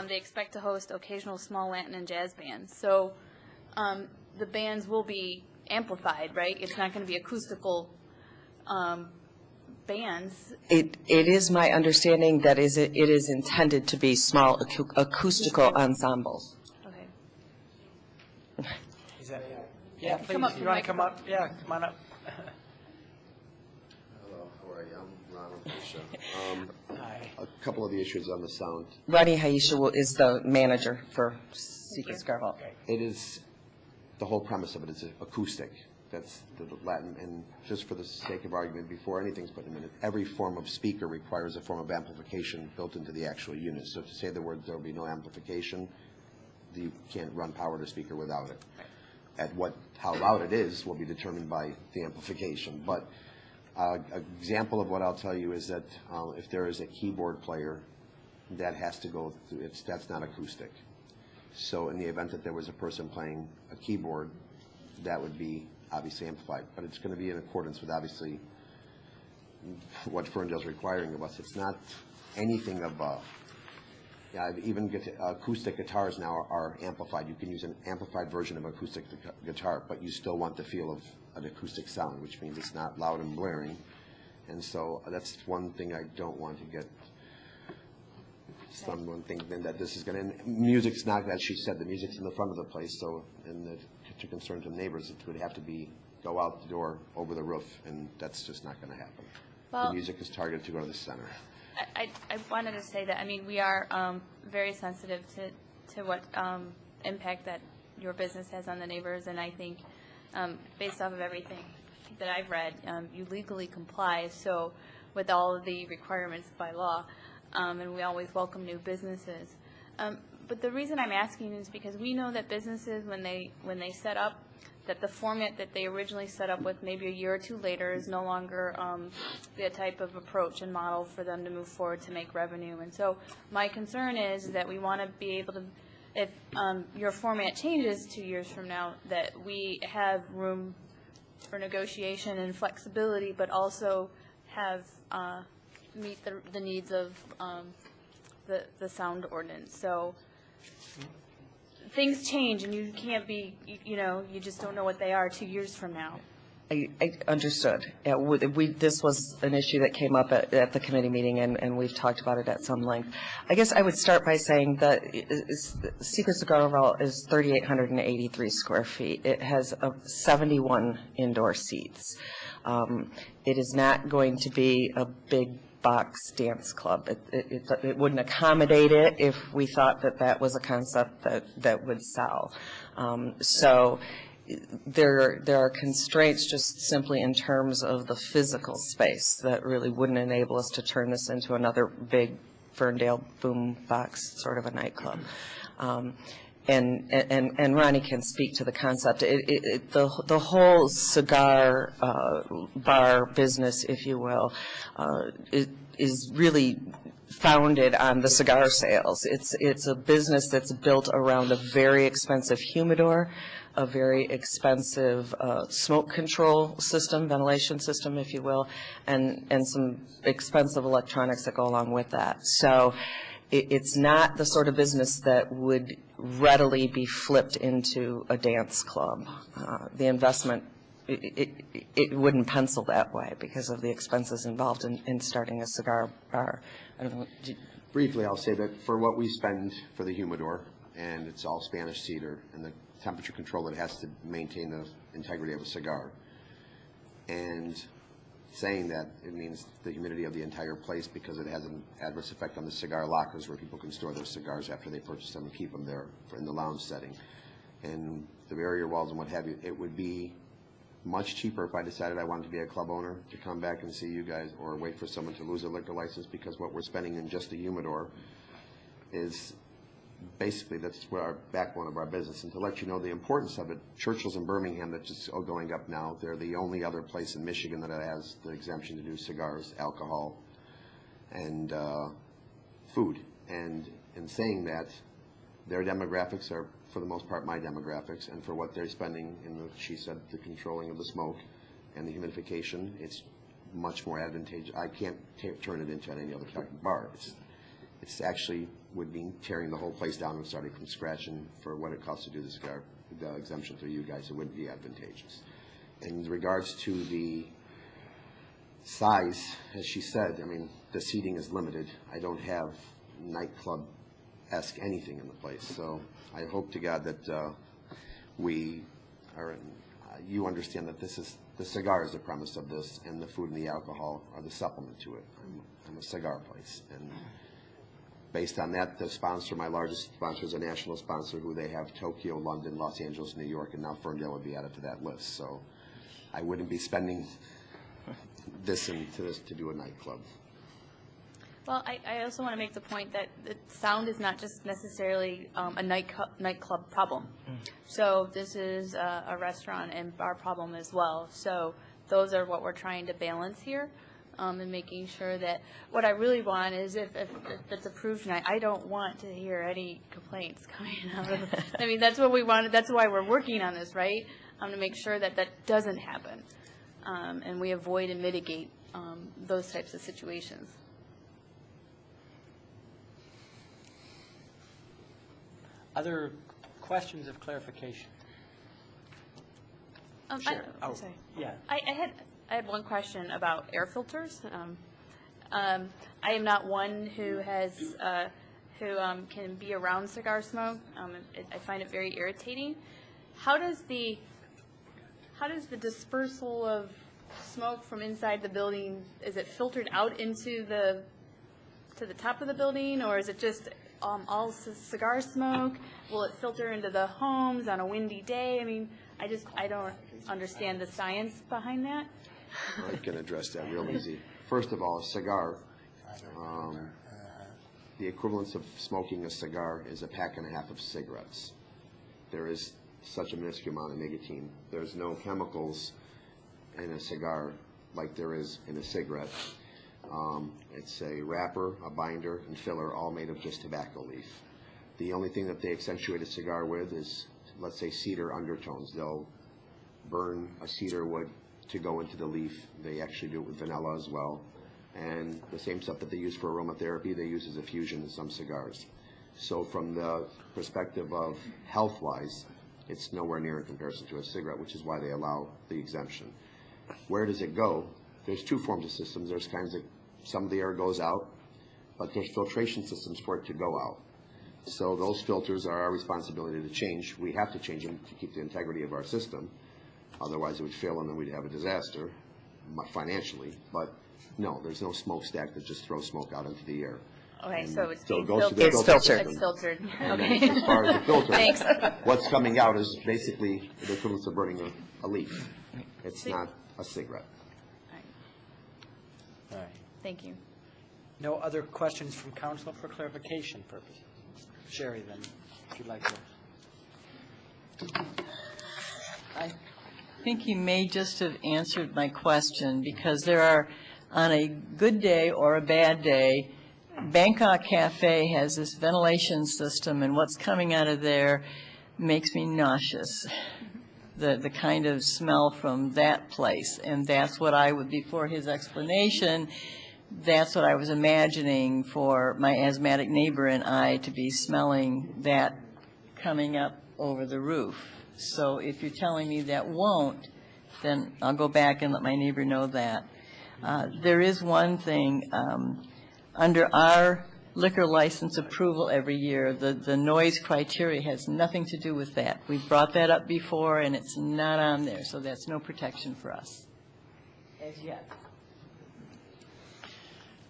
They expect to host occasional small Latin and jazz bands. So the bands will be amplified, right? It's not going to be acoustical bands. It is my understanding that it is intended to be small acoustical ensembles. Okay. Is that, yeah, please, Come up to you the want to come up? microphone. Yeah, come on up. Hello, how are you? I'm Ronald Haisha. Hi. A couple of the issues on the sound. Ronnie Haisha is the manager for Secret Cigar Vault. It is, the whole premise of it is acoustic. That's the Latin, and just for the sake of argument, before anything's put in a minute, every form of speaker requires a form of amplification built into the actual unit. So to say the word there will be no amplification, you can't run power to speaker without it. How loud it is will be determined by the amplification. But an example of what I'll tell you is that if there is a keyboard player, that has to go through, that's not acoustic. So in the event that there was a person playing a keyboard, that would be obviously amplified. But it's going to be in accordance with obviously what Ferndale's requiring of us. It's not anything of even acoustic guitars now are amplified. You can use an amplified version of acoustic guitar, but you still want the feel of an acoustic sound, which means it's not loud and blaring. And so that's one thing I don't want to get someone thinking that this is going to, and music's not, as she said, the music's in the front of the place, so, and to concern to neighbors, it would have to be, go out the door, over the roof, and that's just not going to happen. Well, the music is targeted to go to the center. I wanted to say that, I mean, we are very sensitive to what impact that your business has on the neighbors, and I think based off of everything that I've read, you legally comply so with all of the requirements by law, and we always welcome new businesses. But the reason I'm asking is because we know that businesses, when they set up, that the format that they originally set up with maybe a year or two later is no longer the type of approach and model for them to move forward to make revenue. And so my concern is that we want to be able to, if your format changes 2 years from now, that we have room for negotiation and flexibility, but also have meet the needs of the sound ordinance. So things change, and you can't be, you just don't know what they are 2 years from now. I understood. This was an issue that came up at the committee meeting, and we've talked about it at some length. I guess I would start by saying that Secret Cigarval is 3,883 square feet. It has 71 indoor seats. It is not going to be a big box dance club. It wouldn't accommodate it if we thought that was a concept that would sell. So there are constraints just simply in terms of the physical space that really wouldn't enable us to turn this into another big Ferndale boom box sort of a nightclub. And Ronnie can speak to the concept. The whole cigar bar business, if you will, is really founded on the cigar sales. It's a business that's built around a very expensive humidor, a very expensive smoke control system, ventilation system, if you will, and some expensive electronics that go along with that. So it's not the sort of business that would readily be flipped into a dance club. The investment, it wouldn't pencil that way because of the expenses involved in starting a cigar bar. I don't know. Briefly, I'll say that for what we spend for the humidor, and it's all Spanish cedar, and the temperature control that has to maintain the integrity of a cigar, and saying that it means the humidity of the entire place because it has an adverse effect on the cigar lockers where people can store their cigars after they purchase them and keep them there in the lounge setting. And the barrier walls and what have you, it would be much cheaper if I decided I wanted to be a club owner to come back and see you guys or wait for someone to lose a liquor license, because what we're spending in just the humidor is basically, that's where our backbone of our business. And to let you know the importance of it, Churchill's in Birmingham, that's just going up now. They're the only other place in Michigan that has the exemption to do cigars, alcohol, and food. And in saying that, their demographics are, for the most part, my demographics, and for what they're spending in the, she said, the controlling of the smoke and the humidification, it's much more advantageous. I can't turn it into any other type of bar. It's actually would mean tearing the whole place down and starting from scratch, and for what it costs to do the exemption through you guys, it wouldn't be advantageous. In regards to the size, as she said, I mean, the seating is limited. I don't have nightclub-esque anything in the place, so I hope to God that we are, you understand that this is, the cigar is the premise of this, and the food and the alcohol are the supplement to it. I'm a cigar place, and based on that, the sponsor, my largest sponsor, is a national sponsor who they have Tokyo, London, Los Angeles, New York, and now Ferndale would be added to that list. So I wouldn't be spending this into this to do a nightclub. Well, I also want to make the point that the sound is not just necessarily a nightclub problem. So this is a restaurant and bar problem as well. So those are what we're trying to balance here. And making sure that what I really want is if it's approved tonight, I don't want to hear any complaints coming out of it. I mean, that's what we want. That's why we're working on this, right? To make sure that that doesn't happen, and we avoid and mitigate those types of situations. Other questions of clarification? Sorry. Yeah. I had one question about air filters. I am not one who has can be around cigar smoke. I find it very irritating. How does the dispersal of smoke from inside the building, is it filtered out into the top of the building, or is it just all cigar smoke? Will it filter into the homes on a windy day? I mean, I don't understand the science behind that. I can address that real easy. First of all, a cigar, the equivalence of smoking a cigar is a pack and a half of cigarettes. There is such a minuscule amount of nicotine. There's no chemicals in a cigar like there is in a cigarette. It's a wrapper, a binder, and filler, all made of just tobacco leaf. The only thing that they accentuate a cigar with is, let's say, cedar undertones. They'll burn a cedar wood to go into the leaf. They actually do it with vanilla as well. And the same stuff that they use for aromatherapy, they use as a fusion in some cigars. So from the perspective of health-wise, it's nowhere near in comparison to a cigarette, which is why they allow the exemption. Where does it go? There's two forms of systems. There's kinds of, some of the air goes out, but there's filtration systems for it to go out. So those filters are our responsibility to change. We have to change them to keep the integrity of our system. Otherwise, it would fail, and then we'd have a disaster financially. But no, there's no smokestack that just throws smoke out into the air. Okay, And so it's so it being goes to the filtered. filter system. It's filtered. And Okay. as far as the filter, Thanks. what's coming out is basically the equivalent of burning a leaf. It's not a cigarette. All right. Thank you. No other questions from council for clarification purposes? Sherry, then, if you'd like to. I think you may just have answered my question, because there are, on a good day or a bad day, Bangkok Cafe has this ventilation system, and what's coming out of there makes me nauseous. The kind of smell from that place, and that's what I would, before his explanation, that's what I was imagining for my asthmatic neighbor and I to be smelling that coming up over the roof. So if you're telling me that won't, then I'll go back and let my neighbor know that. There is one thing, under our liquor license approval every year, the noise criteria has nothing to do with that. We've brought that up before, and it's not on there, so that's no protection for us as yet.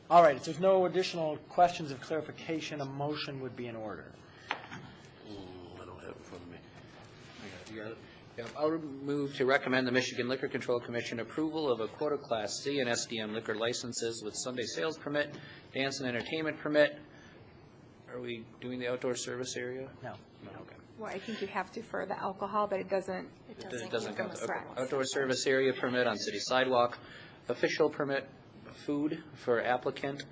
All right, if there's no additional questions of clarification, a motion would be in order. I don't have it in front of me. You got it? Yeah, I'll move to recommend the Michigan Liquor Control Commission approval of a quota class C and SDM liquor licenses with Sunday sales permit, dance and entertainment permit. Are we doing the outdoor service area? No. Okay. Well, I think you have to for the alcohol, but it doesn't. It doesn't count. the Okay. rest. Outdoor service area permit on city sidewalk, official permit food for applicant,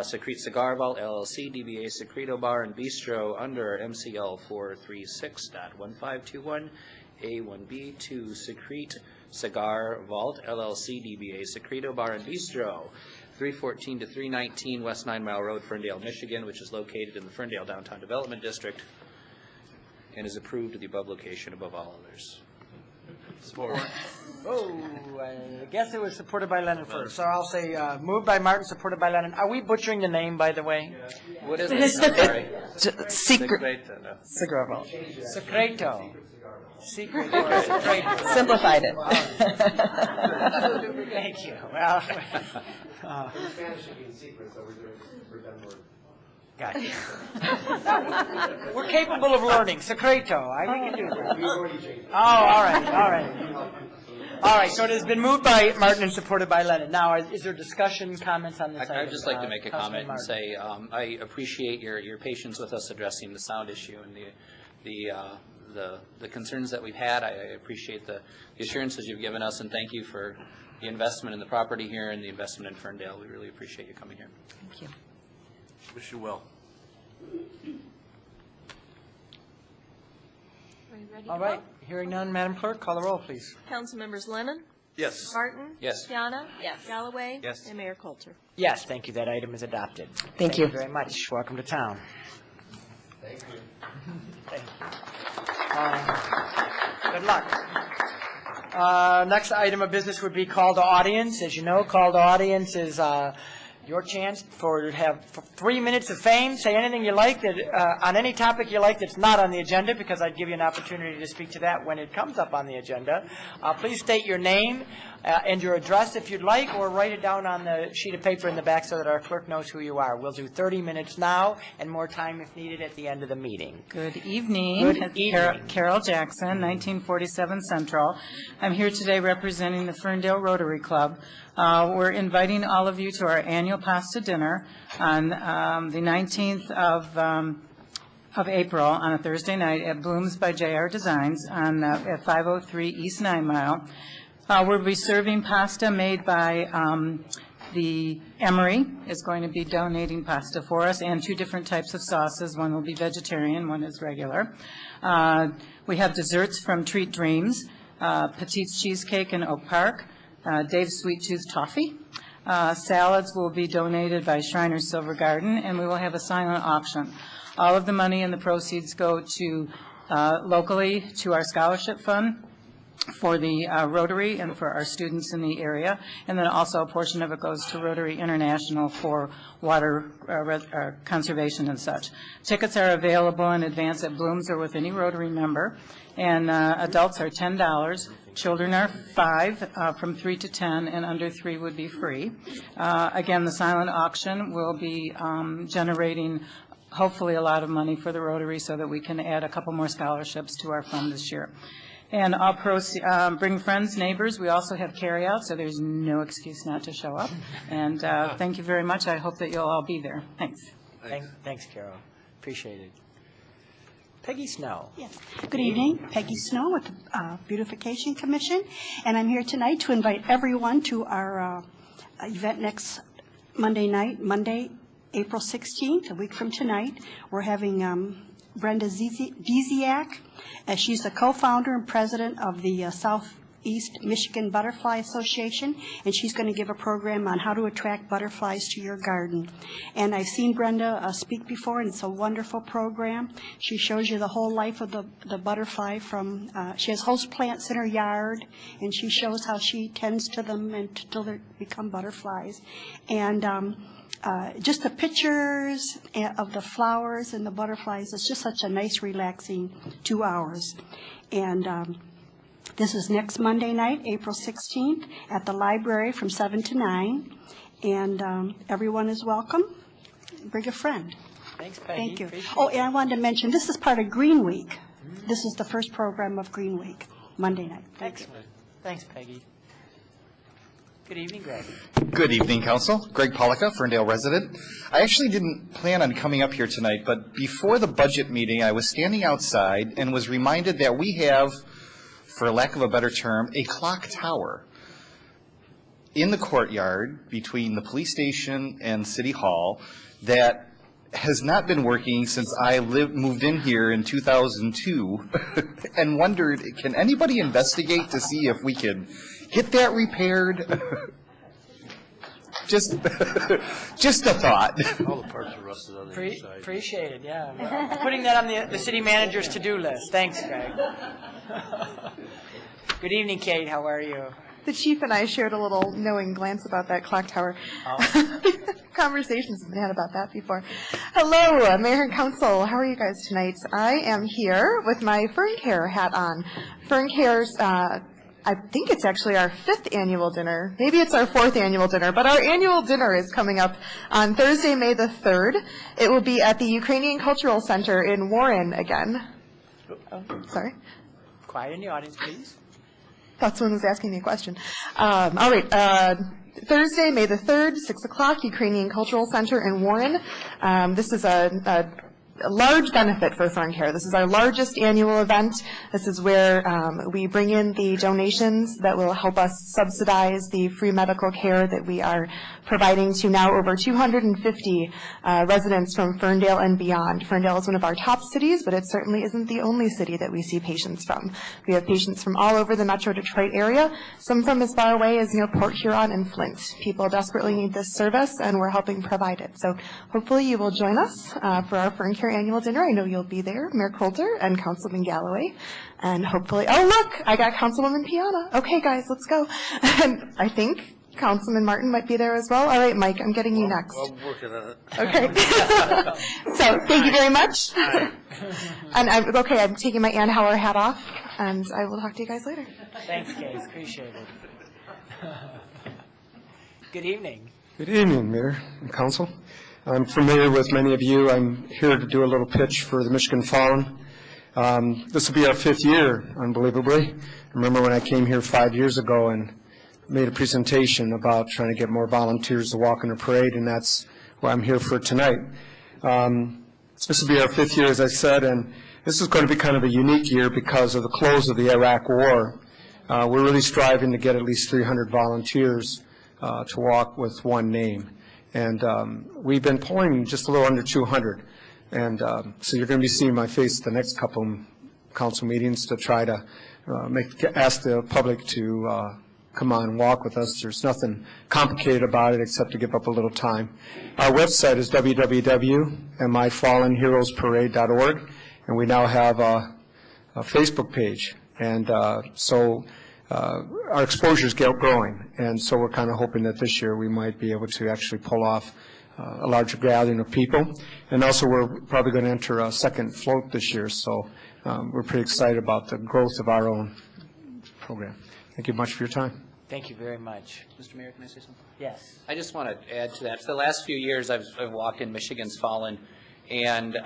Secrete Cigar Vault LLC, DBA Secreto Bar and Bistro under MCL 436.1521, A1B to Secrete Cigar Vault LLC, DBA Secreto Bar and Bistro, 314 to 319 West 9 Mile Road, Ferndale, Michigan, which is located in the Ferndale Downtown Development District and is approved to the above location above all others. Support. Oh, I guess it was supported by Lennon first, so I'll say moved by Martin, supported by Lennon. Are we butchering the name, by the way? What is it? I'm sorry. Secret. Cigar Vault. Secreto. Secret or secreto. Simplified it. Thank you. Well, Spanish should mean secret, so we're done word. gotcha. We're capable of learning. Secreto. We can do that. Oh, all right, all right. All right, so it has been moved by Martin and supported by Lennon. Now, is there discussion, comments on this item? I'd just like to make a Councilman comment and Martin. say, I appreciate your patience with us addressing the sound issue and the concerns that we've had. I appreciate the assurances you've given us, and thank you for the investment in the property here and the investment in Ferndale. We really appreciate you coming here. Thank you. Wish you well. Are you ready to All right, vote? hearing none, Madam Clerk, call the roll, please. Councilmembers Lennon? Yes. Martin? Yes. Piana? Yes. Galloway? Yes. And Mayor Coulter. Yes, thank you, that item is adopted. Thank you. very much. Welcome to town. Thank you. Thank you. Good luck. Next item of business would be call to audience. As you know, call to audience is your chance to have 3 minutes of fame. Say anything you like that on any topic you like that's not on the agenda, because I'd give you an opportunity to speak to that when it comes up on the agenda. Please state your name and your address if you'd like, or write it down on the sheet of paper in the back so that our clerk knows who you are. We'll do 30 minutes now and more time if needed at the end of the meeting. Good evening. Good It's evening. Carol Jackson, 1947 Central. I'm here today representing the Ferndale Rotary Club. We're inviting all of you to our annual pasta dinner on the 19th of of April on a Thursday night at Blooms by J.R. Designs at 503 East 9 Mile. We'll be serving pasta made by the Emery is going to be donating pasta for us, and 2 different types of sauces. One will be vegetarian, one is regular. We have desserts from Treat Dreams, Petite's Cheesecake in Oak Park, Dave's Sweet Tooth Toffee. Salads will be donated by Shriners Silver Garden, and we will have a silent auction. All of the money and the proceeds go to locally to our scholarship fund for the Rotary and for our students in the area, and then also a portion of it goes to Rotary International for water conservation and such. Tickets are available in advance at Blooms or with any Rotary member, and adults are $10. Children are $5 from 3 to 10, and under 3 would be free. Again, the silent auction will be generating hopefully a lot of money for the Rotary so that we can add a couple more scholarships to our fund this year. And all bring friends, neighbors. We also have carryout, so there's no excuse not to show up. And thank you very much. I hope that you'll all be there. Thanks. Thanks, Carol. Appreciate it. Peggy Snow. Yes. Good evening. Peggy Snow with the Beautification Commission. And I'm here tonight to invite everyone to our event next Monday night, Monday, April 16th, a week from tonight. We're having Brenda Ziziak. She's the co-founder and president of the Southeast Michigan Butterfly Association, and she's going to give a program on how to attract butterflies to your garden. And I've seen Brenda speak before, and it's a wonderful program. She shows you the whole life of the butterfly from, she has host plants in her yard, and she shows how she tends to them until they become butterflies. And just the pictures of the flowers and the butterflies, it's just such a nice, relaxing 2 hours. And this is next Monday night, April 16th, at the library from 7 to 9. And everyone is welcome. Bring a friend. Thanks, Peggy. Thank you. Appreciate Oh, it. and I wanted to mention, this is part of Green Week. This is the first program of Green Week, Monday night. Thank you. Excellent. Thanks, Peggy. Good evening, Greg. Good evening, Council. Greg Pollica, Ferndale resident. I actually didn't plan on coming up here tonight, but before the budget meeting, I was standing outside and was reminded that we have, for lack of a better term, a clock tower in the courtyard between the police station and City Hall that has not been working since I moved in here in 2002 and wondered, can anybody investigate to see if we can get that repaired? Just a thought. All the parts are rusted on the inside. Appreciate it, yeah. Putting that on the city manager's to-do list. Thanks, Greg. Good evening, Kate. How are you? The chief and I shared a little knowing glance about that clock tower. Conversations have been had about that before. Hello, Mayor and Council. How are you guys tonight? I am here with my Fern Care hat on. Fern Care's, I think it's actually our 5th annual dinner. Maybe it's our 4th annual dinner, but our annual dinner is coming up on Thursday, May the 3rd. It will be at the Ukrainian Cultural Center in Warren again. Oh, sorry. Quiet in the audience, please. Thought someone was asking me a question. All right. Thursday, May the 3rd, 6 o'clock, Ukrainian Cultural Center in Warren. This is a large benefit for Fern Care. This is our largest annual event. This is where we bring in the donations that will help us subsidize the free medical care that we are providing to now over 250 residents from Ferndale and beyond. Ferndale is one of our top cities, but it certainly isn't the only city that we see patients from. We have patients from all over the Metro Detroit area, some from as far away as near Port Huron and Flint. People desperately need this service, and we're helping provide it. So hopefully you will join us for our Fern Care annual dinner. I know you'll be there, Mayor Coulter and Councilman Galloway. And hopefully, oh look, I got Councilwoman Piana. Okay guys, let's go. And I think Councilman Martin might be there as well. All right, Mike, I'm getting you next. I'm working on it. Okay. So thank you very much. And I'm taking my Ann Hauer hat off, and I will talk to you guys later. Thanks, Kate. Appreciate it. Good evening. Good evening, Mayor and Council. I'm familiar with many of you. I'm here to do a little pitch for the Michigan Fawn. This will be our 5th year, unbelievably. I remember when I came here 5 years ago and made a presentation about trying to get more volunteers to walk in the parade, and that's what I'm here for tonight. This will be our 5th year, as I said, and this is going to be kind of a unique year because of the close of the Iraq War. We're really striving to get at least 300 volunteers to walk with one name. And we've been pulling just a little under 200. And so you're going to be seeing my face at the next couple council meetings to try to ask the public to come on and walk with us. There's nothing complicated about it except to give up a little time. Our website is www.myfallenheroesparade.org, and we now have a Facebook page. And so our exposure is growing, and so we're kind of hoping that this year we might be able to actually pull off a larger gathering of people. And also we're probably going to enter a second float this year, so we're pretty excited about the growth of our own program. Thank you much for your time. Thank you very much. Mr. Mayor, can I say something? Yes. I just want to add to that. For the last few years, I've walked in Michigan's Fallen, and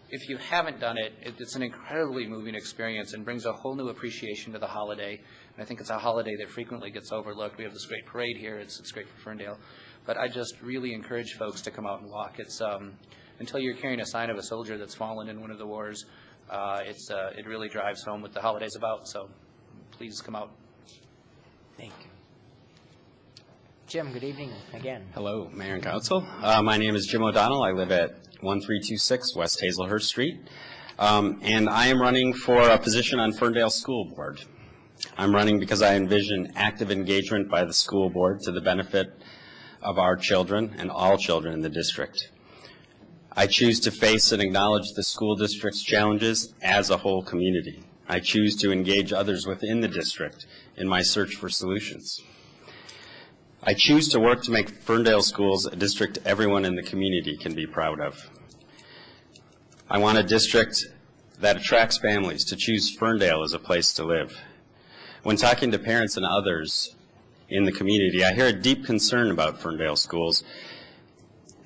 if you haven't done it, it's an incredibly moving experience and brings a whole new appreciation to the holiday. And I think it's a holiday that frequently gets overlooked. We have this great parade here. It's great for Ferndale. But I just really encourage folks to come out and walk. It's until you're carrying a sign of a soldier that's fallen in one of the wars, it really drives home what the holiday's about. So please come out. Thank you. Jim, good evening again. Hello, Mayor and Council. My name is Jim O'Donnell. I live at 1326 West Hazelhurst Street. And I am running for a position on Ferndale School Board. I'm running because I envision active engagement by the school board to the benefit of our children and all children in the district. I choose to face and acknowledge the school district's challenges as a whole community. I choose to engage others within the district in my search for solutions. I choose to work to make Ferndale Schools a district everyone in the community can be proud of. I want a district that attracts families to choose Ferndale as a place to live. When talking to parents and others in the community, I hear a deep concern about Ferndale schools,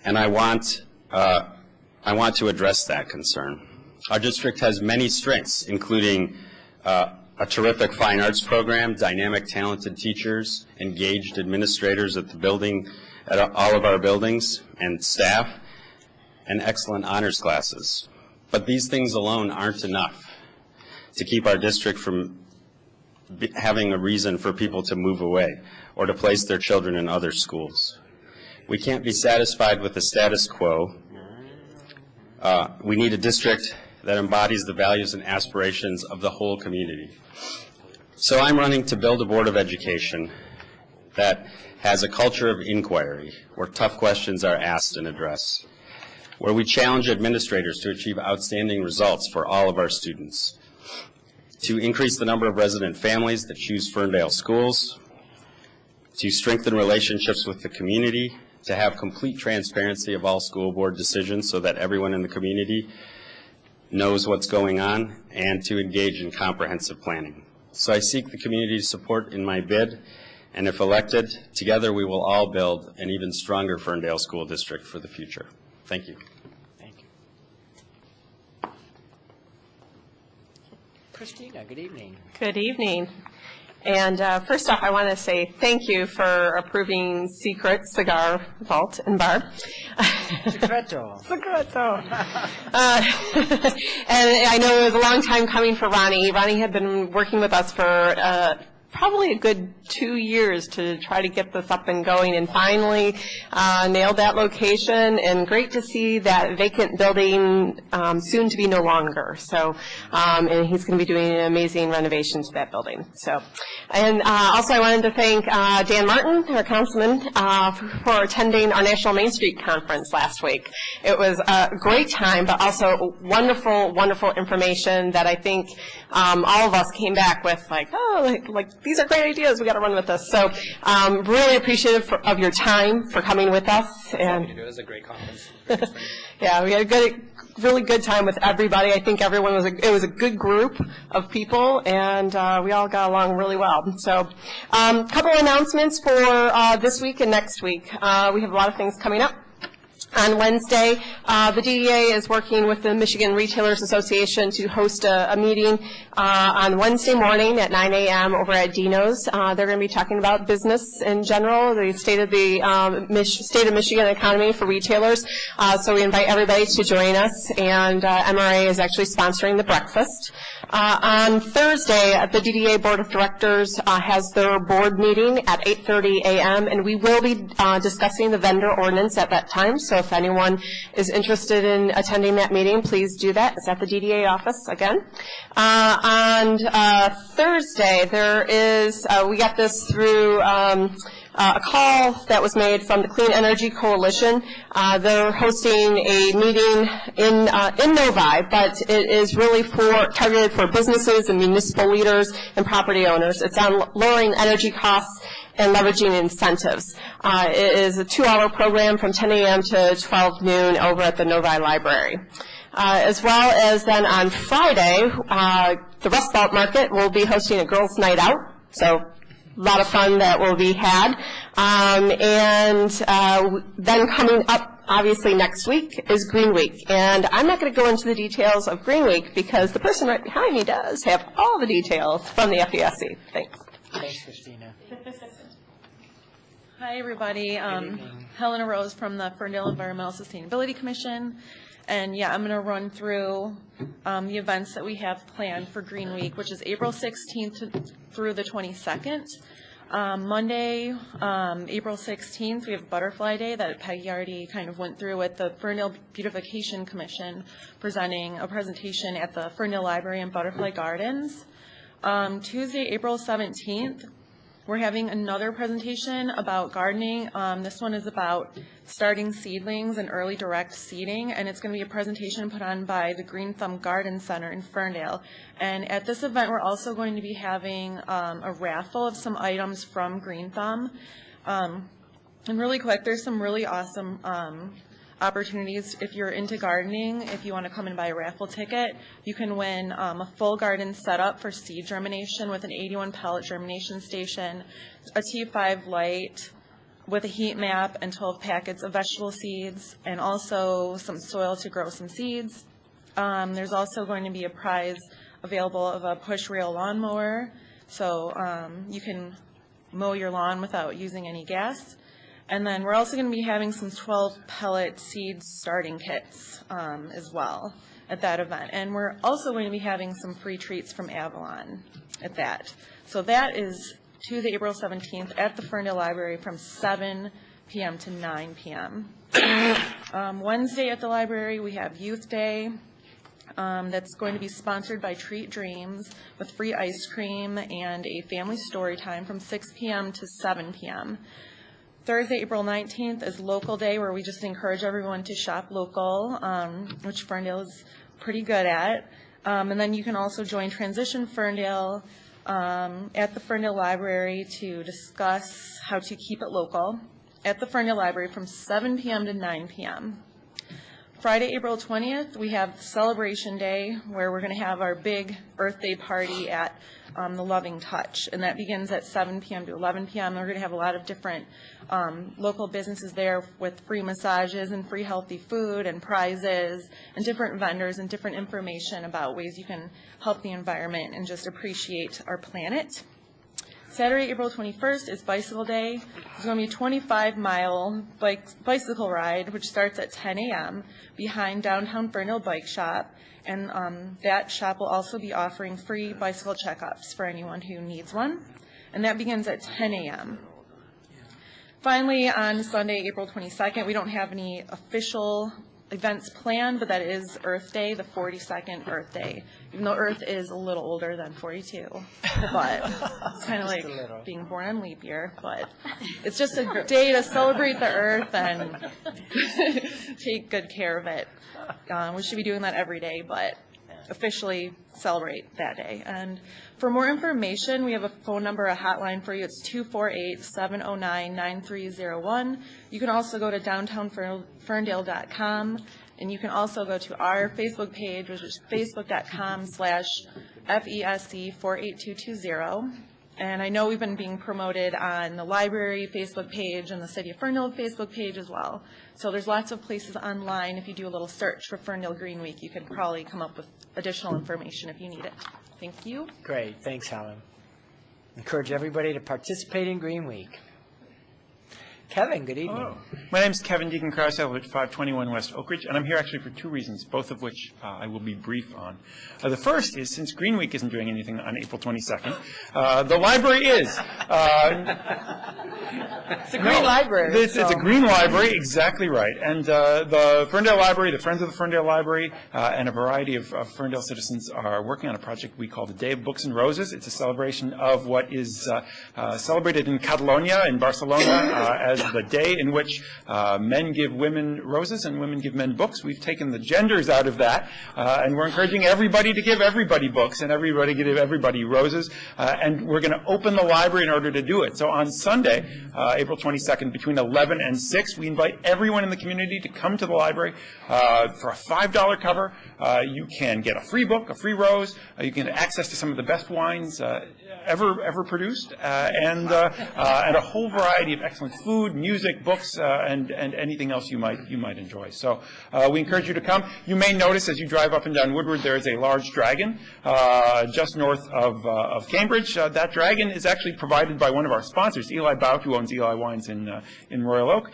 and I want to address that concern. Our district has many strengths, including a terrific fine arts program, dynamic, talented teachers, engaged administrators at all of our buildings and staff, and excellent honors classes. But these things alone aren't enough to keep our district from having a reason for people to move away or to place their children in other schools. We can't be satisfied with the status quo. We need a district that embodies the values and aspirations of the whole community. So I'm running to build a Board of Education that has a culture of inquiry, where tough questions are asked and addressed, where we challenge administrators to achieve outstanding results for all of our students, to increase the number of resident families that choose Ferndale schools, to strengthen relationships with the community, to have complete transparency of all school board decisions so that everyone in the community knows what's going on, and to engage in comprehensive planning. So I seek the community's support in my bid, and if elected, together we will all build an even stronger Ferndale School District for the future. Thank you. Thank you. Christina, good evening. Good evening. And first off, I want to say thank you for approving Secret Cigar Vault and Bar. Secreto. Secreto. And I know it was a long time coming for Ronnie. Ronnie had been working with us for probably a good 2 years to try to get this up and going, and finally nailed that location, and great to see that vacant building soon to be no longer. So, and he's going to be doing an amazing renovation to that building. So, and also I wanted to thank Dan Martin, our councilman, for attending our National Main Street Conference last week. It was a great time, but also wonderful, wonderful information that I think all of us came back with, like, oh, like these are great ideas. We got to run with this. So, really appreciative of your time for coming with us. And It was a great conference. yeah, we had a really good time with everybody. I think everyone it was a good group of people, and we all got along really well. So, a couple of announcements for this week and next week. We have a lot of things coming up. On Wednesday, the DDA is working with the Michigan Retailers Association to host a meeting on Wednesday morning at 9 a.m. over at Dino's. They're going to be talking about business in general, the state of Michigan economy for retailers. So we invite everybody to join us, and MRA is actually sponsoring the breakfast. On Thursday, the DDA Board of Directors has their board meeting at 8:30 a.m., and we will be discussing the vendor ordinance at that time. So if anyone is interested in attending that meeting, please do that. It's at the DDA office again. On Thursday, there is, we got this through a call that was made from the Clean Energy Coalition. They're hosting a meeting in Novi, but it is really targeted for businesses and municipal leaders and property owners. It's on lowering energy costs and leveraging incentives. It is a 2-hour program from 10 a.m. to 12 noon over at the Novi Library. As well as then on Friday, the Rust Belt Market will be hosting a girls' night out. So a lot of fun that will be had. Then coming up, obviously, next week is Green Week. And I'm not going to go into the details of Green Week because the person right behind me does have all the details from the FESC. Thanks. Thanks, Christina. Hi, everybody. Helena Rose from the Ferndale Environmental Sustainability Commission. And yeah, I'm going to run through the events that we have planned for Green Week, which is April 16th through the 22nd. Monday, April 16th, we have Butterfly Day that Peggy already kind of went through with the Ferndale Beautification Commission presenting a presentation at the Ferndale Library and Butterfly Gardens. Tuesday, April 17th, we're having another presentation about gardening. This one is about starting seedlings and early direct seeding, and it's going to be a presentation put on by the Green Thumb Garden Center in Ferndale. And at this event, we're also going to be having a raffle of some items from Green Thumb. And really quick, there's some really awesome opportunities if you're into gardening. If you want to come and buy a raffle ticket, you can win a full garden setup for seed germination with an 81 pellet germination station, a T5 light with a heat map and 12 packets of vegetable seeds, and also some soil to grow some seeds. There's also going to be a prize available of a push rail lawnmower, so you can mow your lawn without using any gas. And then we're also going to be having some 12 pellet seed starting kits as well at that event. And we're also going to be having some free treats from Avalon at that. So that is Tuesday, April 17th at the Ferndale Library from 7 p.m. to 9 p.m. Wednesday at the library, we have Youth Day. That's going to be sponsored by Treat Dreams with free ice cream and a family story time from 6 p.m. to 7 p.m. Thursday, April 19th is Local Day, where we just encourage everyone to shop local, which Ferndale is pretty good at. And then you can also join Transition Ferndale at the Ferndale Library to discuss how to keep it local at the Ferndale Library from 7 p.m. to 9 p.m. Friday, April 20th, we have Celebration Day, where we're going to have our big Earth Day party at the Loving Touch, and that begins at 7 p.m. to 11 p.m. We're going to have a lot of different local businesses there with free massages and free healthy food and prizes and different vendors and different information about ways you can help the environment and just appreciate our planet. Saturday, April 21st is Bicycle Day. It's going to be a 25-mile bicycle ride, which starts at 10 a.m. behind downtown Ferndale Bike Shop. And that shop will also be offering free bicycle checkups for anyone who needs one. And that begins at 10 a.m. Finally, on Sunday, April 22nd, we don't have any official events planned, but that is Earth Day, the 42nd Earth Day. Even though Earth is a little older than 42, but it's kind of like being born on leap year. But it's just a day to celebrate the Earth and take good care of it. We should be doing that every day, but officially celebrate that day. And for more information, we have a phone number, a hotline for you. It's 248-709-9301. You can also go to downtownferndale.com, and you can also go to our Facebook page, which is facebook.com/FESC48220. And I know we've been being promoted on the library Facebook page and the City of Ferndale Facebook page as well. So there's lots of places online. If you do a little search for Ferndale Green Week, you can probably come up with additional information if you need it. Thank you. Great, thanks, Helen. Encourage everybody to participate in Green Week. Kevin, good evening. Hello. My name is Kevin Deacon Krause. I live at 521 West Oak Ridge, and I'm here actually for two reasons, both of which I will be brief on. The first is, since Green Week isn't doing anything on April 22nd, the library is. It's a green library. It's a green library, exactly right. And the Ferndale Library, the Friends of the Ferndale Library, and a variety of Ferndale citizens are working on a project we call the Day of Books and Roses. It's a celebration of what is celebrated in Catalonia, in Barcelona, as the day in which men give women roses and women give men books. We've taken the genders out of that, and we're encouraging everybody to give everybody books and everybody to give everybody roses, and we're going to open the library in order to do it. So on Sunday, April 22nd, between 11 and 6, we invite everyone in the community to come to the library for a $5 cover. You can get a free book, a free rose. You can get access to some of the best wines ever produced, and a whole variety of excellent food, music, books, and anything else you might enjoy. So we encourage you to come. You may notice as you drive up and down Woodward, there is a large dragon just north of Cambridge. That dragon is actually provided by one of our sponsors, Eli Bout, who owns Eli Wines in Royal Oak.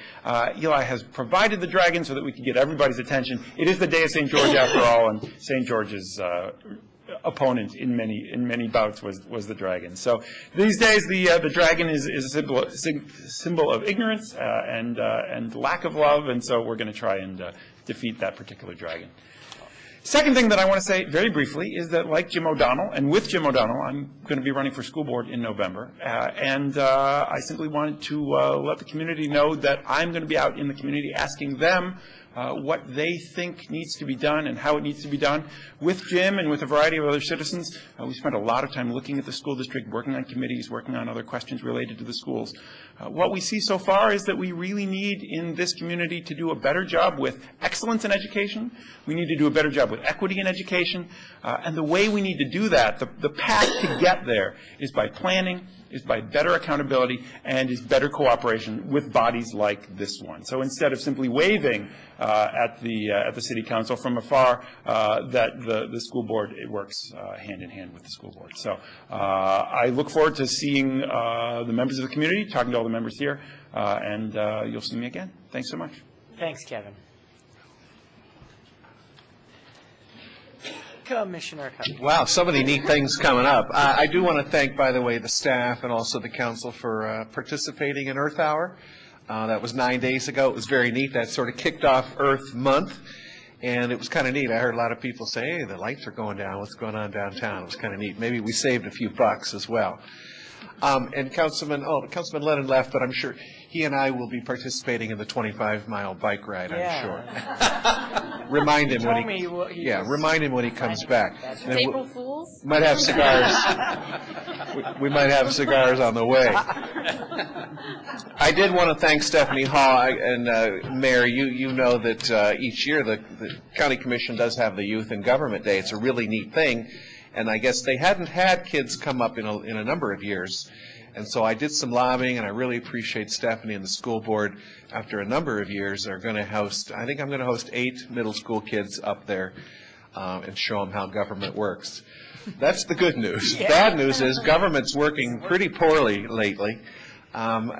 Eli has provided the dragon so that we can get everybody's attention. It is the day of St. George after all, and St. George's opponent in many bouts was the dragon. So these days the dragon is a symbol of ignorance and lack of love, and so we're going to try and defeat that particular dragon. Second thing that I want to say very briefly is that, like Jim O'Donnell, and with Jim O'Donnell, I'm going to be running for school board in November, and I simply wanted to let the community know that I'm going to be out in the community asking them what they think needs to be done and how it needs to be done. With Jim and with a variety of other citizens, we spent a lot of time looking at the school district, working on committees, working on other questions related to the schools. What we see so far is that we really need in this community to do a better job with excellence in education. We need to do a better job with equity in education. And the way we need to do that, the path to get there, is by planning, is by better accountability, and is better cooperation with bodies like this one. So instead of simply waving at the city council from afar, that the school board, it works hand in hand with the school board. So I look forward to seeing the members of the community, talking to all the members here, and you'll see me again. Thanks so much. Thanks, Kevin. Commissioner Cutler. Wow, so many neat things coming up. I do want to thank, by the way, the staff and also the council for participating in Earth Hour. That was 9 days ago. It was very neat. That sort of kicked off Earth Month, and it was kind of neat. I heard a lot of people say, hey, the lights are going down. What's going on downtown? It was kind of neat. Maybe we saved a few bucks as well. And Councilman Lennon left, but I'm sure he and I will be participating in the 25-mile bike ride, I'm sure. Remind him remind him when he comes back. It's April Fools? Might have cigars. We might have cigars on the way. I did want to thank Stephanie Hall and Mayor. You know that each year the County Commission does have the Youth in Government Day. It's a really neat thing. And I guess they hadn't had kids come up in a number of years. And so I did some lobbying, and I really appreciate Stephanie and the school board, after a number of years, are going to host, I think I'm going to host 8 middle school kids up there and show them how government works. That's the good news. Yeah. Bad news is government's working pretty poorly lately.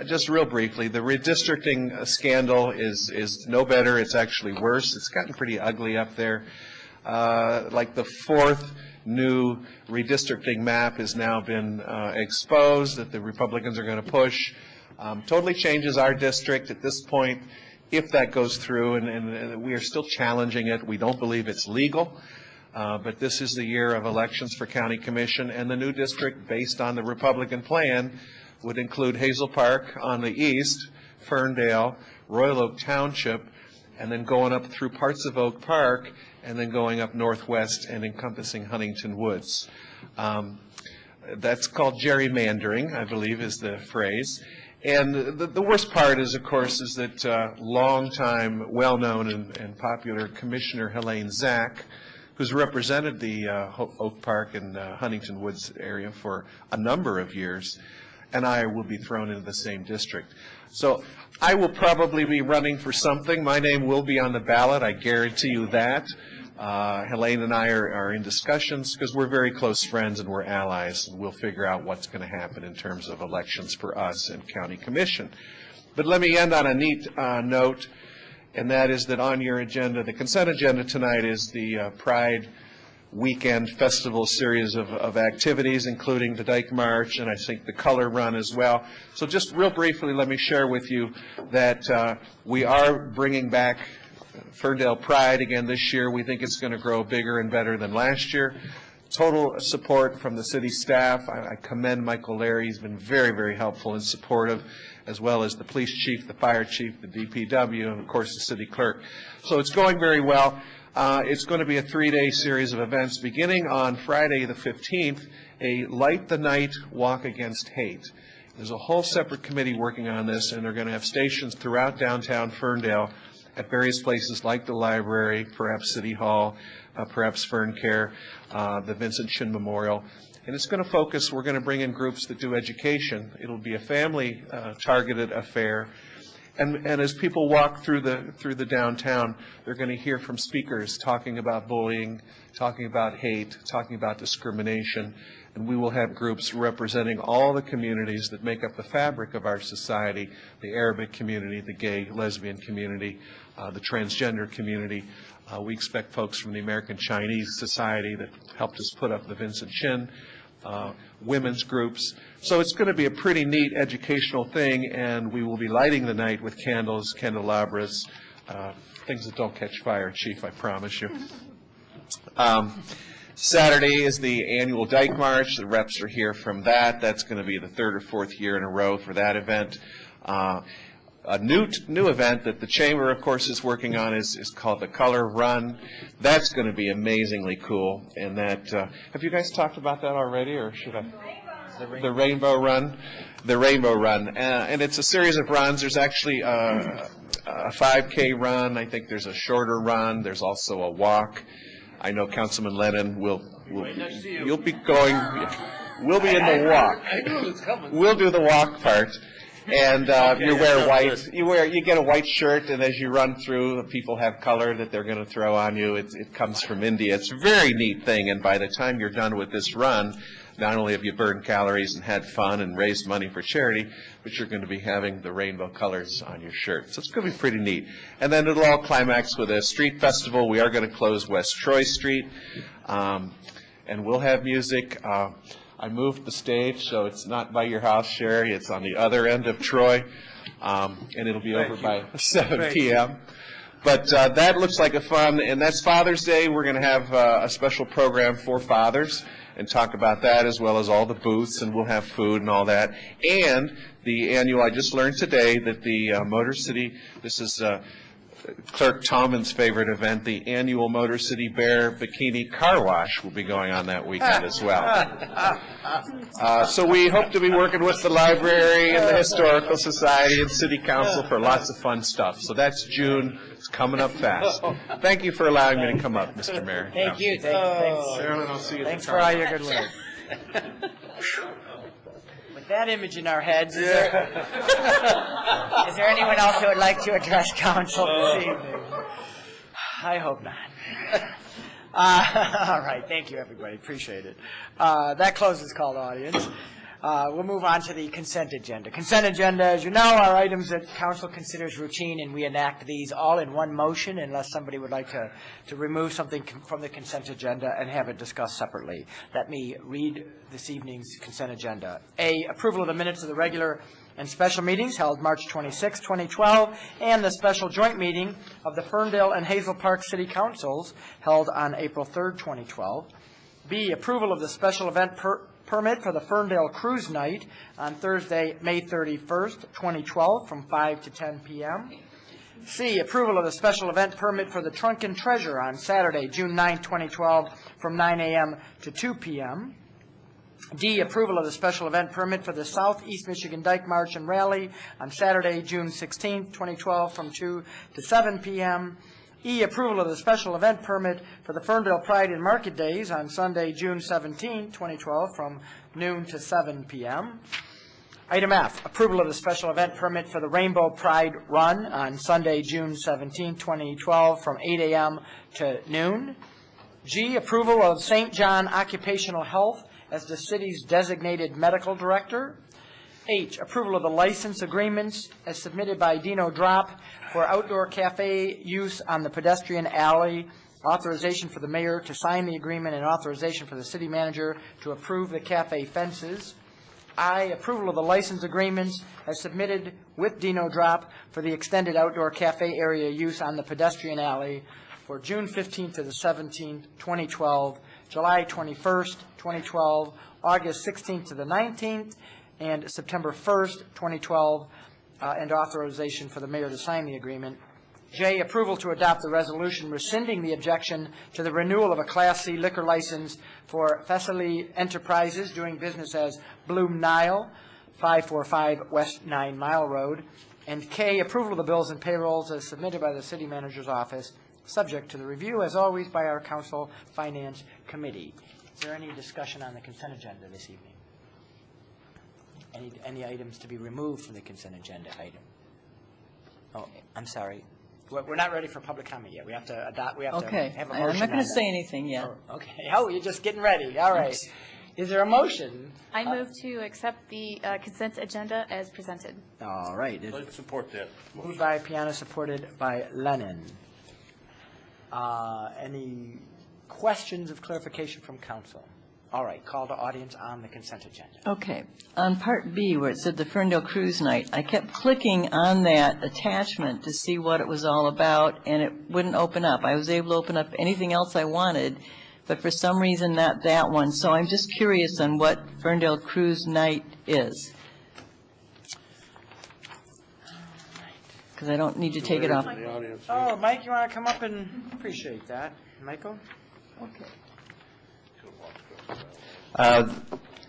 Just real briefly, the redistricting scandal is no better. It's actually worse. It's gotten pretty ugly up there. Like the 4th new redistricting map has now been exposed that the Republicans are going to push. Totally changes our district at this point, if that goes through, and we are still challenging it. We don't believe it's legal, but this is the year of elections for county commission, and the new district, based on the Republican plan, would include Hazel Park on the east, Ferndale, Royal Oak Township, and then going up through parts of Oak Park, and then going up northwest and encompassing Huntington Woods. That's called gerrymandering, I believe is the phrase. And the worst part is, of course, is that longtime, well-known and popular Commissioner Helene Zach, who's represented the Oak Park and Huntington Woods area for a number of years, and I will be thrown into the same district. So I will probably be running for something. My name will be on the ballot, I guarantee you that. Helene and I are in discussions because we're very close friends and we're allies, and we'll figure out what's going to happen in terms of elections for us and county commission. But let me end on a neat note, and that is that on your agenda, the consent agenda tonight is the Pride Weekend Festival series of activities, including the Dyke March and I think the Color Run as well. So just real briefly, let me share with you that we are bringing back Ferndale Pride again this year. We think it's going to grow bigger and better than last year. Total support from the city staff. I commend Michael Larry. He's been very, very helpful and supportive, as well as the police chief, the fire chief, the DPW, and of course the city clerk. So it's going very well. It's going to be a 3-day series of events beginning on Friday the 15th, a Light the Night Walk Against Hate. There's a whole separate committee working on this, and they're going to have stations throughout downtown Ferndale at various places like the library, perhaps City Hall, perhaps Fern Care, the Vincent Chin Memorial. And it's going to focus, we're going to bring in groups that do education. It'll be a family-targeted affair. And as people walk through the downtown, they're going to hear from speakers talking about bullying, talking about hate, talking about discrimination. And we will have groups representing all the communities that make up the fabric of our society, the Arabic community, the gay, lesbian community, the transgender community. We expect folks from the American Chinese Society that helped us put up the Vincent Chin, women's groups. So it's going to be a pretty neat educational thing, and we will be lighting the night with candles, candelabras, things that don't catch fire, Chief, I promise you. Saturday is the annual Dyke March. The reps are here from that. That's going to be the 3rd or 4th year in a row for that event. A new event that the Chamber, of course, is working on is called the Color Run. That's going to be amazingly cool. And that, have you guys talked about that already, or should I? The Rainbow Run. The Rainbow Run. And it's a series of runs. There's actually a 5K run. I think there's a shorter run. There's also a walk. I know Councilman Lennon you'll be going, we'll be in the walk. I knew it was coming. We'll do the walk part. And you wear white. You get a white shirt, and as you run through, people have color that they're going to throw on you. It comes from India. It's a very neat thing. And by the time you're done with this run, not only have you burned calories and had fun and raised money for charity, but you're going to be having the rainbow colors on your shirt. So it's going to be pretty neat. And then it'll all climax with a street festival. We are going to close West Troy Street, and we'll have music. I moved the stage, so it's not by your house, Sherry. It's on the other end of Troy, and it'll be over by 7 p.m. But that looks like a fun, and that's Father's Day. We're going to have a special program for fathers and talk about that, as well as all the booths, and we'll have food and all that. And the annual, I just learned today that the Motor City, this is Clerk Tallman's favorite event, the annual Motor City Bear Bikini Car Wash will be going on that weekend as well. So we hope to be working with the library and the Historical Society and City Council for lots of fun stuff. So that's June. It's coming up fast. Thank you for allowing me to come up, Mr. Mayor. Thank you. Thanks. Marilyn, I'll see you at the Thanks for all your good work. With that image in our heads, is there anyone else who would like to address council this evening? I hope not. All right, thank you, everybody. Appreciate it. That closes called audience. We'll move on to the consent agenda. Consent agenda, as you know, are items that council considers routine, and we enact these all in one motion unless somebody would like to remove something from the consent agenda and have it discussed separately. Let me read this evening's consent agenda. A, approval of the minutes of the regular and special meetings held March 26, 2012, and the special joint meeting of the Ferndale and Hazel Park City Councils held on April 3, 2012. B, approval of the special event permit for the Ferndale Cruise Night on Thursday, May 31st, 2012, from 5 to 10 p.m. C, approval of the special event permit for the Trunkin Treasure on Saturday, June 9, 2012, from 9 a.m. to 2 p.m. D, approval of the special event permit for the Southeast Michigan Dyke March and Rally on Saturday, June 16, 2012, from 2 to 7 p.m. E, approval of the special event permit for the Ferndale Pride and Market Days on Sunday, June 17, 2012, from noon to 7 p.m. Item F, approval of the special event permit for the Rainbow Pride Run on Sunday, June 17, 2012, from 8 a.m. to noon. G, approval of St. John Occupational Health as the city's designated medical director. H, approval of the license agreements as submitted by Dino Drop for outdoor cafe use on the pedestrian alley, authorization for the mayor to sign the agreement, and authorization for the city manager to approve the cafe fences. I, approval of the license agreements as submitted with Dino Drop for the extended outdoor cafe area use on the pedestrian alley for June 15th to the 17th, 2012, July 21st, 2012, August 16th to the 19th, and September 1st, 2012, and authorization for the mayor to sign the agreement. J, approval to adopt the resolution rescinding the objection to the renewal of a Class C liquor license for Thessaly Enterprises doing business as Bloom Nile, 545 West 9 Mile Road. And K, approval of the bills and payrolls as submitted by the city manager's office, subject to the review, as always, by our council finance committee. Is there any discussion on the consent agenda this evening? Any items to be removed from the consent agenda item? Oh, I'm sorry. We're not ready for public comment yet. We have to adopt, we have to Okay, have a motion. I'm not going on to that. say anything yet. Oh, okay. Oh, you're just getting ready. All right. Is there a motion? I move to accept the consent agenda as presented. All right. Let's support that. Moved by Piana, supported by Lennon. Any questions of clarification from council? All right, call to audience on the consent agenda. Okay. On Part B, where it said the Ferndale Cruise Night, I kept clicking on that attachment to see what it was all about, and it wouldn't open up. I was able to open up anything else I wanted, but for some reason not that one. So I'm just curious on what Ferndale Cruise Night is. Because I don't need to take it off. Oh, Mike, you want to come up and appreciate that? Michael? Okay.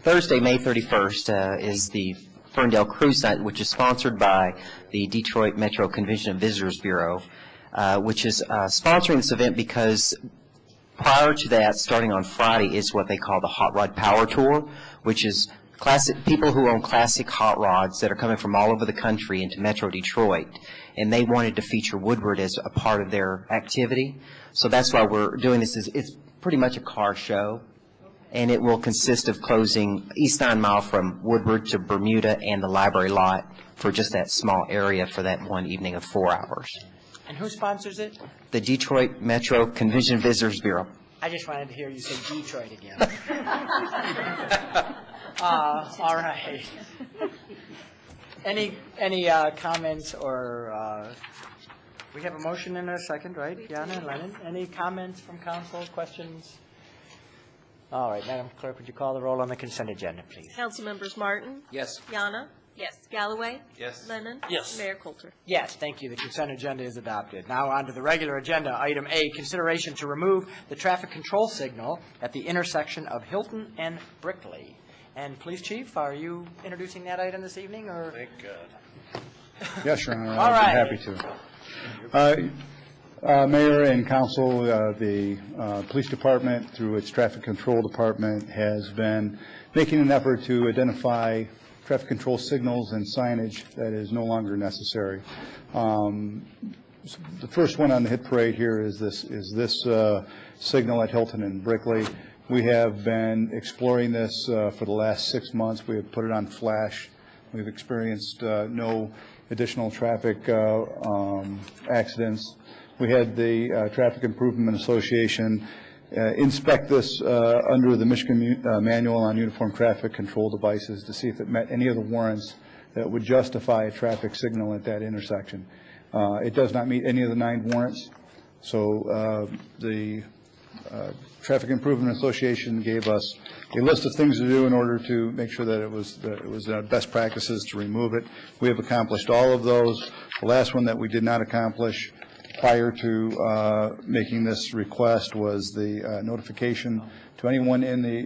Thursday, May 31st, is the Ferndale Cruise Night, which is sponsored by the Detroit Metro Convention and Visitors Bureau, which is sponsoring this event because prior to that, starting on Friday, is what they call the Hot Rod Power Tour, which is people who own classic hot rods that are coming from all over the country into Metro Detroit, and they wanted to feature Woodward as a part of their activity. So that's why we're doing this. It's pretty much a car show, and it will consist of closing East 9 Mile from Woodward to Bermuda and the library lot for just that small area for that one evening of 4 hours. And who sponsors it? The Detroit Metro Convention and Visitors Bureau. I just wanted to hear you say Detroit again. All right. Any comments or, we have a motion in a second, right? Piana and Lennon. Any comments from council, questions? All right, Madam Clerk, would you call the roll on the consent agenda, please? Councilmembers Martin? Yes. Yana? Yes. Galloway? Yes. Lennon? Yes. Mayor Coulter? Yes, thank you. The consent agenda is adopted. Now on to the regular agenda. Item A, consideration to remove the traffic control signal at the intersection of Hilton and Brickley. And Police Chief, are you introducing that item this evening, or? Thank God. Yes, Your Honor, All I'd right. be happy to. Mayor and council, the police department, through its traffic control department, has been making an effort to identify traffic control signals and signage that is no longer necessary. The first one on the hit parade here is this signal at Hilton and Brickley. We have been exploring this for the last 6 months. We have put it on flash. We've experienced no additional traffic accidents. We had the Traffic Improvement Association inspect this under the Michigan Manual on Uniform Traffic Control Devices to see if it met any of the warrants that would justify a traffic signal at that intersection. It does not meet any of the 9 warrants. So the Traffic Improvement Association gave us a list of things to do in order to make sure that it was best practices to remove it. We have accomplished all of those. The last one that we did not accomplish prior to making this request was the notification to anyone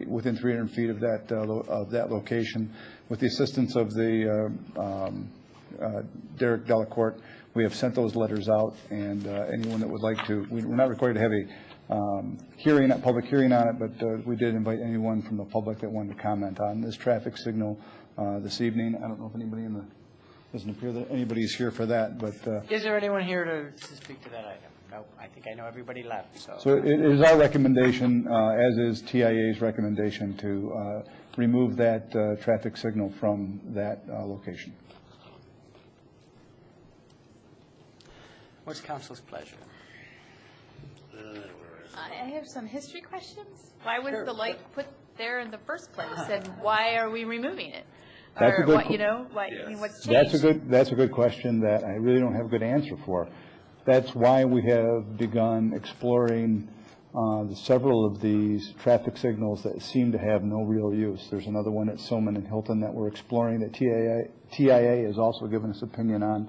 within 300 feet of that location, with the assistance of the Derek Delacourt. We have sent those letters out, and anyone that would like to, we're not required to have a public hearing on it, but we did invite anyone from the public that wanted to comment on this traffic signal this evening. I don't know if anybody doesn't appear that anybody's here for that, but. Is there anyone here to speak to that item? No, I think I know everybody left, so. So it is our recommendation, as is TIA's recommendation, to remove that traffic signal from that location. What's council's pleasure? I have some history questions. Why was the light put there in the first place, and why are we removing it? That's a good. What, I mean, what's changed? That's a good question that I really don't have a good answer for. That's why we have begun exploring several of these traffic signals that seem to have no real use. There's another one at Silman and Hilton that we're exploring that TIA has also given us opinion on.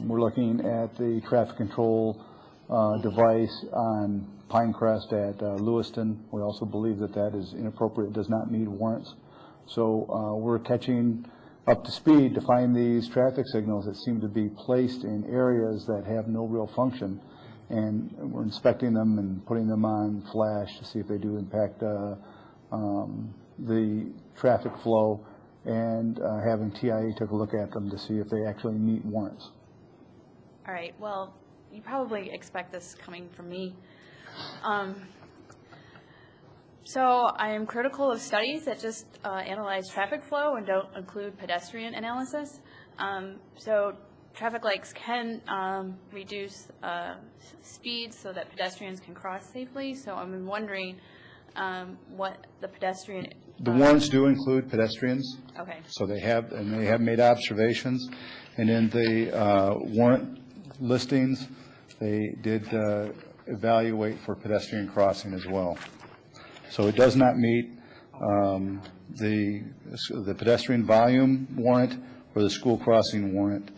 We're looking at the traffic control device on Pinecrest at Lewiston. We also believe that that is inappropriate, does not need warrants. So we're catching up to speed to find these traffic signals that seem to be placed in areas that have no real function. And we're inspecting them and putting them on flash to see if they do impact the traffic flow, and having TIA take a look at them to see if they actually meet warrants. All right, well, you probably expect this coming from me. So I am critical of studies that just analyze traffic flow and don't include pedestrian analysis. So traffic lights can reduce speed so that pedestrians can cross safely. So I'm wondering what the pedestrian... The warrants do include pedestrians. Okay. So they have made observations. And in the warrant listings, they did evaluate for pedestrian crossing as well. So it does not meet the pedestrian volume warrant or the school crossing warrant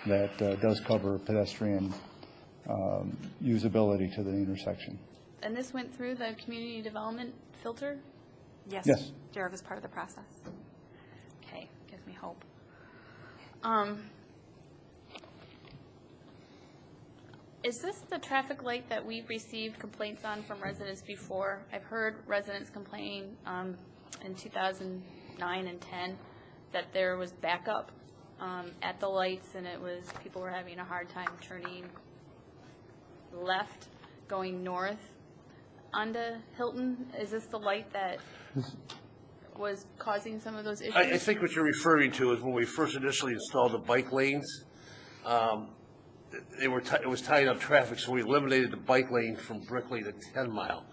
that does cover pedestrian usability to the intersection. And this went through the community development filter? Yes. Jared was part of the process. Okay, gives me hope. Is this the traffic light that we've received complaints on from residents before? I've heard residents complain in 2009 and 10 that there was backup at the lights, and people were having a hard time turning left going north onto Hilton. Is this the light that was causing some of those issues? I think what you're referring to is when we first initially installed the bike lanes, it was tying up traffic, so we eliminated the bike lane from Brickley to 10 Mile.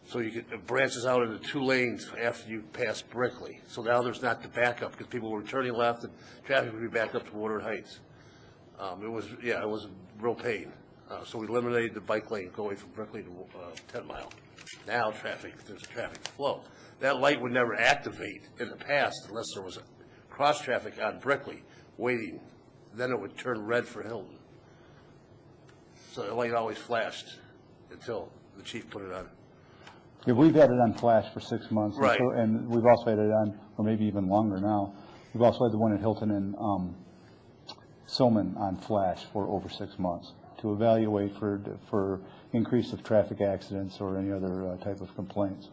So it branches out into 2 lanes after you pass Brickley. So now there's not the backup because people were turning left and traffic would be backed up to Woodward Heights. It was a real pain. So we eliminated the bike lane going from Brickley to 10 Mile. Now there's a traffic flow. That light would never activate in the past unless there was a cross traffic on Brickley waiting. Then it would turn red for Hilton. So the light always flashed until the chief put it on. Yeah, we've had it on flash for 6 months. Right. And we've also had it on, or maybe even longer now. We've also had the one at Hilton and Silman on flash for over 6 months to evaluate for increase of traffic accidents or any other type of complaints.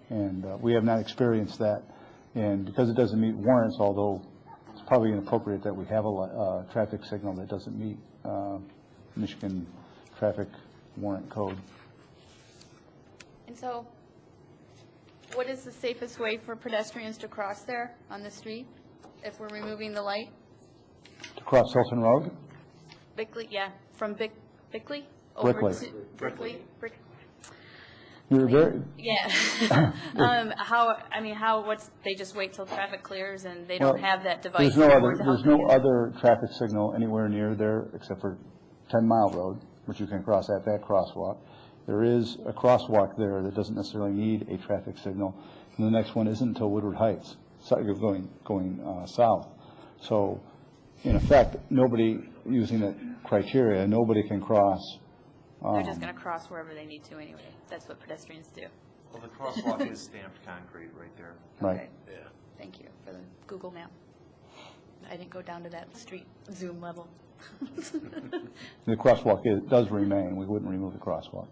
And we have not experienced that. And because it doesn't meet warrants, although it's probably inappropriate that we have a traffic signal that doesn't meet Michigan traffic warrant code. And so what is the safest way for pedestrians to cross there on the street if we're removing the light? To cross Hilton Road? Bickley, yeah, from Bickley? Brickley. To Brickley. You're very... Yeah. They just wait till traffic clears and they don't have that device? There's no other traffic signal anywhere near there except for 10 Mile Road, which you can cross at that crosswalk. There is a crosswalk there that doesn't necessarily need a traffic signal. And the next one isn't until Woodward Heights, going south. So, in effect, nobody using that criteria, nobody can cross. They're just going to cross wherever they need to anyway. That's what pedestrians do. Well, the crosswalk is stamped concrete right there. Right. Yeah. Thank you for the Google map. I didn't go down to that street Zoom level. The crosswalk does remain. We wouldn't remove the crosswalk.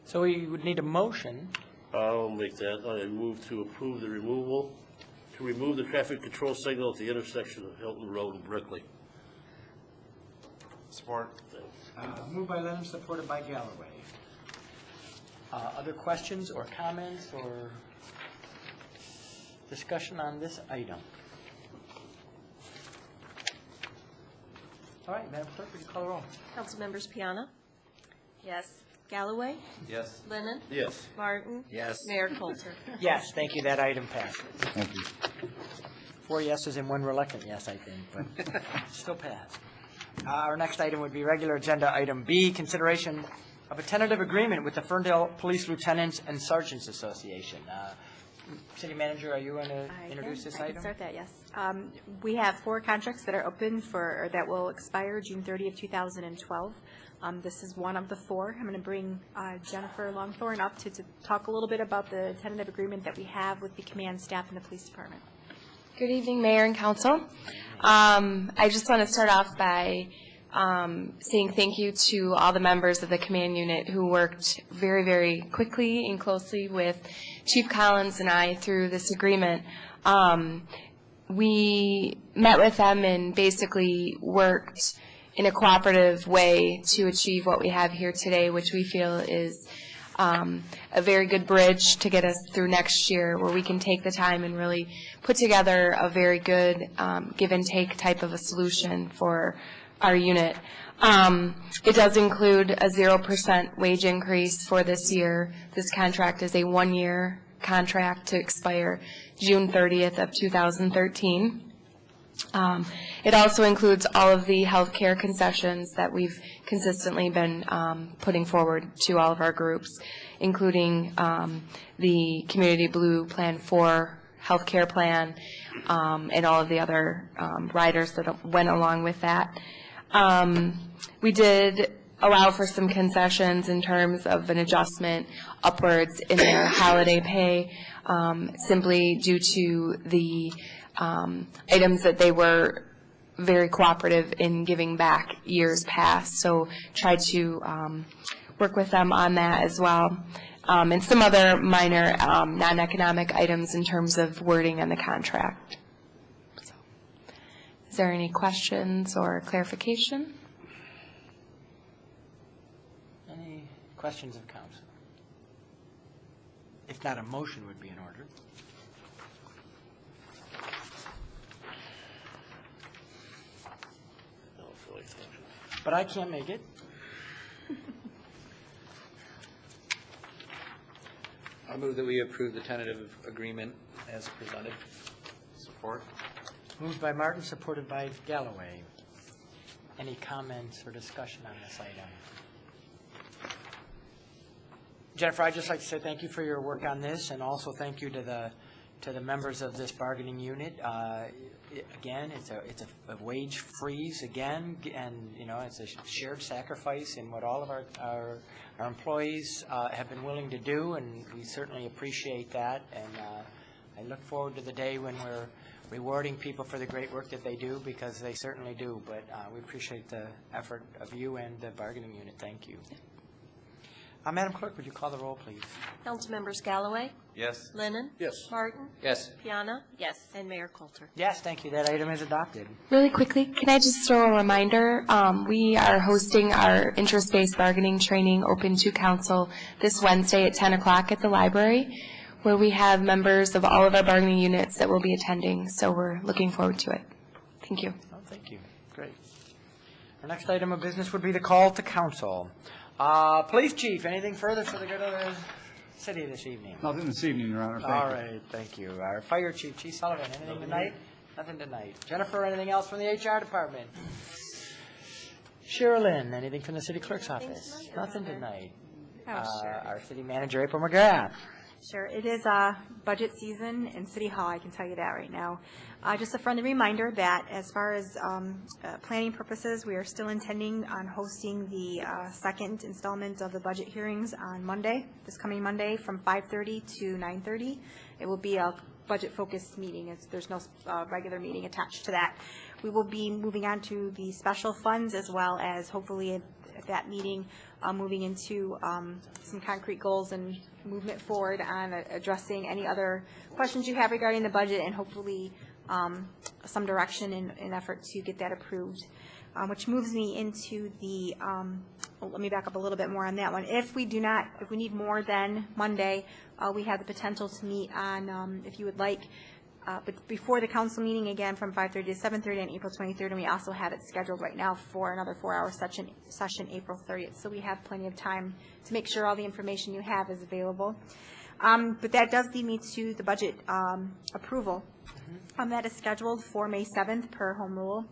So we would need a motion. I'll make that. I move to approve the removal, to remove the traffic control signal at the intersection of Hilton Road and Brickley. Support. Moved by Lennon, supported by Galloway. Other questions or comments or discussion on this item? All right, Madam Clerk, would you call the roll? Councilmembers Piana, Yes. Galloway, Yes. Lennon, Yes. Martin. Yes. Mayor Coulter. Yes, thank you, that item passes. Thank you. 4 yeses and 1 reluctant yes, I think, but still passed. Our next item would be regular agenda item B, consideration of a tentative agreement with the Ferndale Police Lieutenants and Sergeants Association. City Manager, are you going to introduce this I item? can start that, yes. We have 4 contracts that are open or that will expire June 30 of 2012. This is one of the 4. I'm going to bring Jennifer Longthorne up to talk a little bit about the tentative agreement that we have with the command staff in the police department. Good evening, Mayor and Council. I just want to start off by saying thank you to all the members of the command unit who worked very, very quickly and closely with Chief Collins and I through this agreement. We met with them and basically worked in a cooperative way to achieve what we have here today, which we feel is a very good bridge to get us through next year, where we can take the time and really put together a very good give and take type of a solution for our unit. It does include a 0% wage increase for this year. This contract is a 1-year contract to expire June 30th of 2013. It also includes all of the health care concessions that we've consistently been putting forward to all of our groups, including the Community Blue Plan 4 health care plan and all of the other riders that went along with that. We did allow for some concessions in terms of an adjustment upwards in their holiday pay, simply due to the items that they were very cooperative in giving back years past. So try to work with them on that as well. And some other minor non-economic items in terms of wording on the contract. So, is there any questions or clarification? Any questions of council? If not, a motion would be in order. But I can't make it. I move that we approve the tentative agreement as presented. Support. Moved by Martin, supported by Galloway. Any comments or discussion on this item? Jennifer, I'd just like to say thank you for your work on this, and also thank you to the members of this bargaining unit. Again, it's a wage freeze again, and it's a shared sacrifice in what all of our employees have been willing to do, and we certainly appreciate that. And I look forward to the day when we're rewarding people for the great work that they do, because they certainly do. But we appreciate the effort of you and the bargaining unit. Thank you. Madam Clerk, would you call the roll, please? Councilmembers Galloway, Yes. Lennon. Yes. Martin. Yes. Piana. Yes. And Mayor Coulter. Yes, thank you. That item is adopted. Really quickly, can I just throw a reminder? We are hosting our interest-based bargaining training open to council this Wednesday at 10 o'clock at the library, where we have members of all of our bargaining units that will be attending. So we're looking forward to it. Thank you. Oh, thank you. Great. Our next item of business would be the call to council. Police Chief, anything further for the good of the city this evening? Nothing this evening, Your Honor. Thank you. All right, thank you. Our Fire Chief, Chief Sullivan, anything tonight? Nothing tonight. Jennifer, anything else from the HR department? Sherilyn, anything from the city clerk's office? Nothing tonight. Oh, sure. Our city manager, April McGrath. Sure. It is budget season in City Hall, I can tell you that right now. Just a friendly reminder that as far as planning purposes, we are still intending on hosting the second installment of the budget hearings on Monday, this coming Monday, from 5:30 to 9:30. It will be a budget-focused meeting. There's no regular meeting attached to that. We will be moving on to the special funds as well as hopefully at that meeting, moving into some concrete goals and movement forward on addressing any other questions you have regarding the budget and hopefully some direction in effort to get that approved. Which moves me into the, let me back up a little bit more on that one. If we need more than Monday, we have the potential to meet on, if you would like, but before the council meeting again from 5:30 to 7:30 on April 23rd, and we also have it scheduled right now for another 4-hour session April 30th. So we have plenty of time to make sure all the information you have is available. But that does lead me to the budget approval. That is scheduled for May 7th per home rule.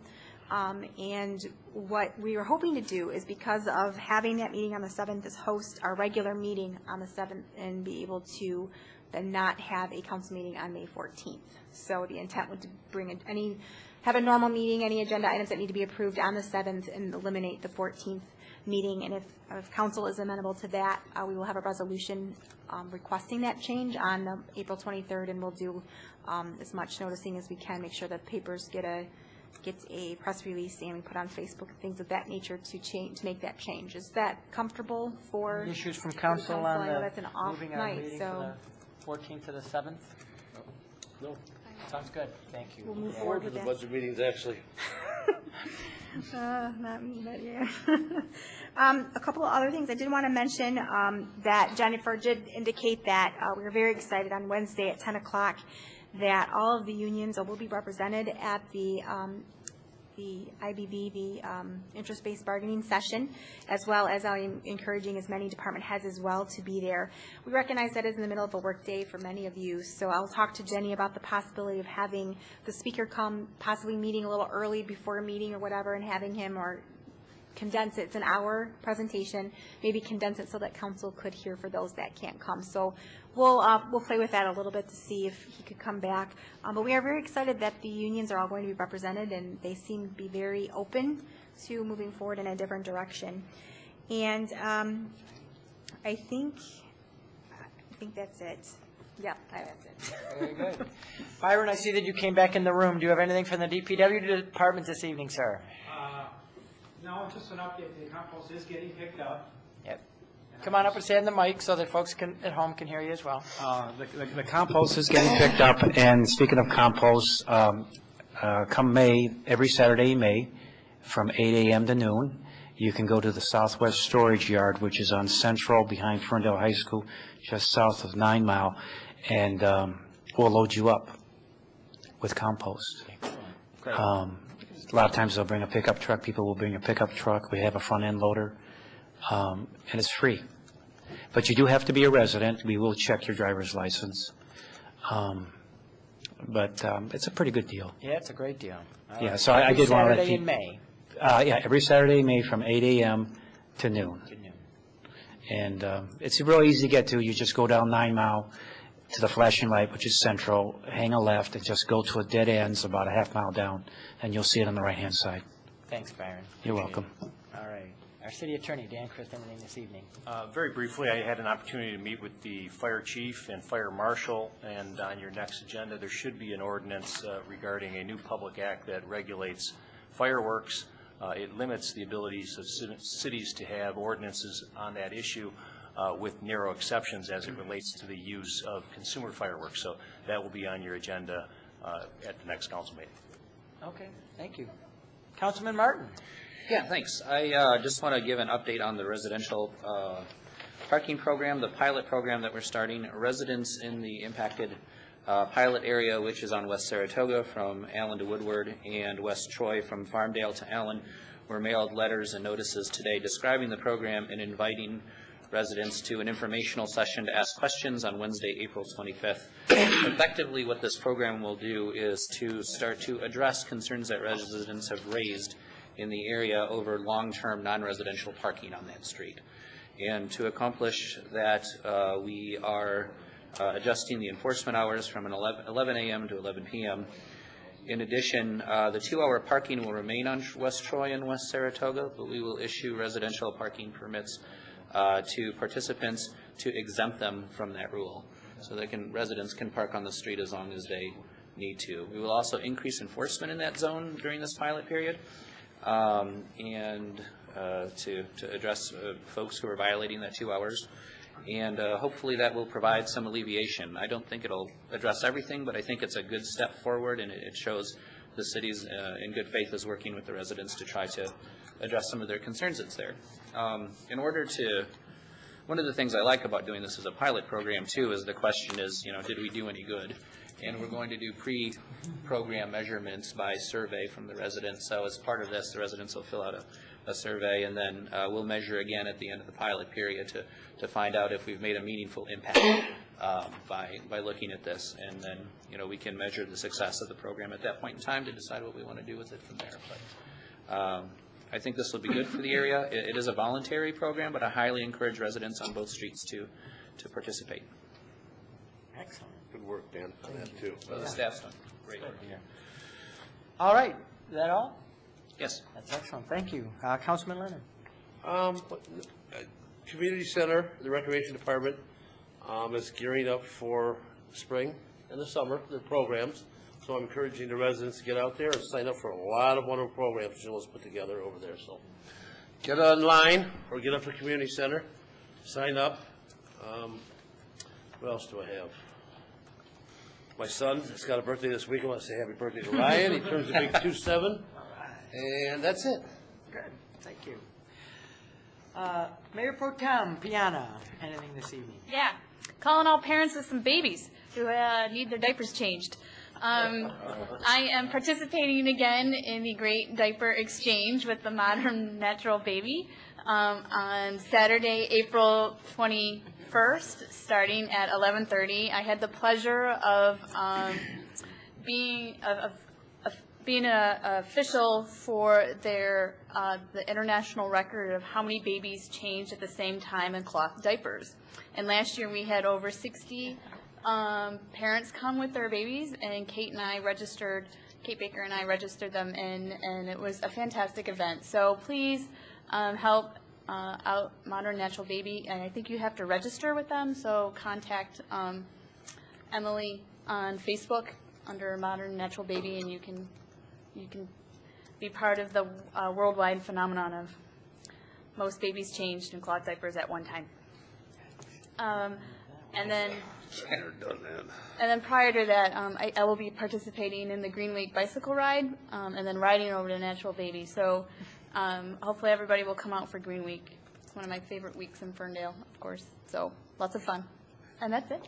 And what we were hoping to do is, because of having that meeting on the 7th, is host our regular meeting on the 7th and be able to then not have a council meeting on May 14th. So the intent would bring have a normal meeting, any agenda items that need to be approved on the 7th, and eliminate the 14th meeting. And if council is amenable to that, we will have a resolution requesting that change on April 23rd, and we'll do as much noticing as we can, make sure that papers gets a press release and we put on Facebook and things of that nature to make that change. Is that comfortable for issues from council on I know that's an off moving our night, meeting so from the 14th to the 7th? No. Sounds good. Thank you. We'll move Forward forward to with the that. budget meetings, actually. Not me, but yeah. A couple of other things I did want to mention, that Jennifer did indicate that we were very excited on Wednesday at 10 o'clock that all of the unions will be represented at the IBB, the interest-based bargaining session, as well as I'm encouraging as many department heads as well to be there. We recognize that is in the middle of a work day for many of you, so I'll talk to Jenny about the possibility of having the speaker come, possibly meeting a little early before a meeting or whatever, and having him or condense it. It's an hour presentation, maybe condense it so that council could hear for those that can't come. So we'll play with that a little bit to see if he could come back. But we are very excited that the unions are all going to be represented, and they seem to be very open to moving forward in a different direction. And I think that's it. Yeah, that's it. Very good. Byron, I see that you came back in the room. Do you have anything from the DPW department this evening, sir? No, just an update. The compost is getting picked up. Yep. Come on up and stand in the mic so that folks at home can hear you as well. The compost is getting picked up, and speaking of compost, come May, every Saturday in May, from 8 a.m. to noon, you can go to the Southwest Storage Yard, which is on Central behind Ferndale High School, just south of 9 Mile, and we'll load you up with compost. A lot of times they'll bring a pickup truck. People will bring a pickup truck. We have a front-end loader, and it's free. But you do have to be a resident. We will check your driver's license. But it's a pretty good deal. Yeah, it's a great deal. Yeah, so I did want to let Saturday in people. May. Yeah, every Saturday in May from 8 a.m. to noon. And it's real easy to get to. You just go down 9 Mile to the flashing light, which is Central, hang a left, and just go to a dead end, it's about a half mile down, and you'll see it on the right-hand side. Thanks, Byron. You're welcome. All right. Our city attorney, Dan Christ, anything this evening? Very briefly, I had an opportunity to meet with the fire chief and fire marshal, and on your next agenda, there should be an ordinance regarding a new public act that regulates fireworks. It limits the abilities of cities to have ordinances on that issue with narrow exceptions as it relates to the use of consumer fireworks. So that will be on your agenda at the next council meeting. Okay, thank you. Councilman Martin. Yeah, thanks. I just want to give an update on the residential parking program, the pilot program that we're starting. Residents in the impacted pilot area, which is on West Saratoga from Allen to Woodward and West Troy from Farmdale to Allen, were mailed letters and notices today describing the program and inviting residents to an informational session to ask questions on Wednesday, April 25th. Effectively, what this program will do is to start to address concerns that residents have raised in the area over long-term non-residential parking on that street. And to accomplish that, we are adjusting the enforcement hours from 11 a.m. to 11 p.m. In addition, the 2-hour parking will remain on West Troy and West Saratoga, but we will issue residential parking permits to participants to exempt them from that rule. so residents can park on the street as long as they need to. We will also increase enforcement in that zone during this pilot period, and to address folks who are violating that 2 hours. And hopefully that will provide some alleviation. I don't think it'll address everything, but I think it's a good step forward, and it shows the city's in good faith is working with the residents to try to address some of their concerns that's there. One of the things I like about doing this as a pilot program too is the question is, did we do any good? And we're going to do pre-program measurements by survey from the residents. So as part of this, the residents will fill out a survey, and then we'll measure again at the end of the pilot period to find out if we've made a meaningful impact by looking at this. And then, we can measure the success of the program at that point in time to decide what we want to do with it from there. But I think this will be good for the area. It is a voluntary program, but I highly encourage residents on both streets to participate. Excellent. Good work, Dan, on that too. Well, the staff's done great work here. All right, is that all? Yes. That's excellent, thank you. Councilman Leonard. Community Center, the Recreation Department, is gearing up for spring and the summer, their programs. So I'm encouraging the residents to get out there and sign up for a lot of wonderful programs Jill's put together over there. So get online or get up to Community Center, sign up. What else do I have? My son has got a birthday this week. I want to say happy birthday to Ryan. He turns a big 27. And that's it. Good, thank you. Mayor Pro Tem Piana, anything this evening? Yeah, calling all parents with some babies who need their diapers changed. I am participating again in the Great Diaper Exchange with the Modern Natural Baby on Saturday, April 21st, starting at 11:30. I had the pleasure of being an official for the international record of how many babies changed at the same time in cloth diapers. And last year we had over 60 parents come with their babies, and Kate Baker and I registered them in, and it was a fantastic event. So please help out Modern Natural Baby, and I think you have to register with them, so contact Emily on Facebook under Modern Natural Baby, and you can be part of the worldwide phenomenon of most babies changed in cloth diapers at one time. And then prior to that, I will be participating in the Green Week bicycle ride, and then riding over to Natural Baby. So hopefully everybody will come out for Green Week. It's one of my favorite weeks in Ferndale, of course. So lots of fun. And that's it.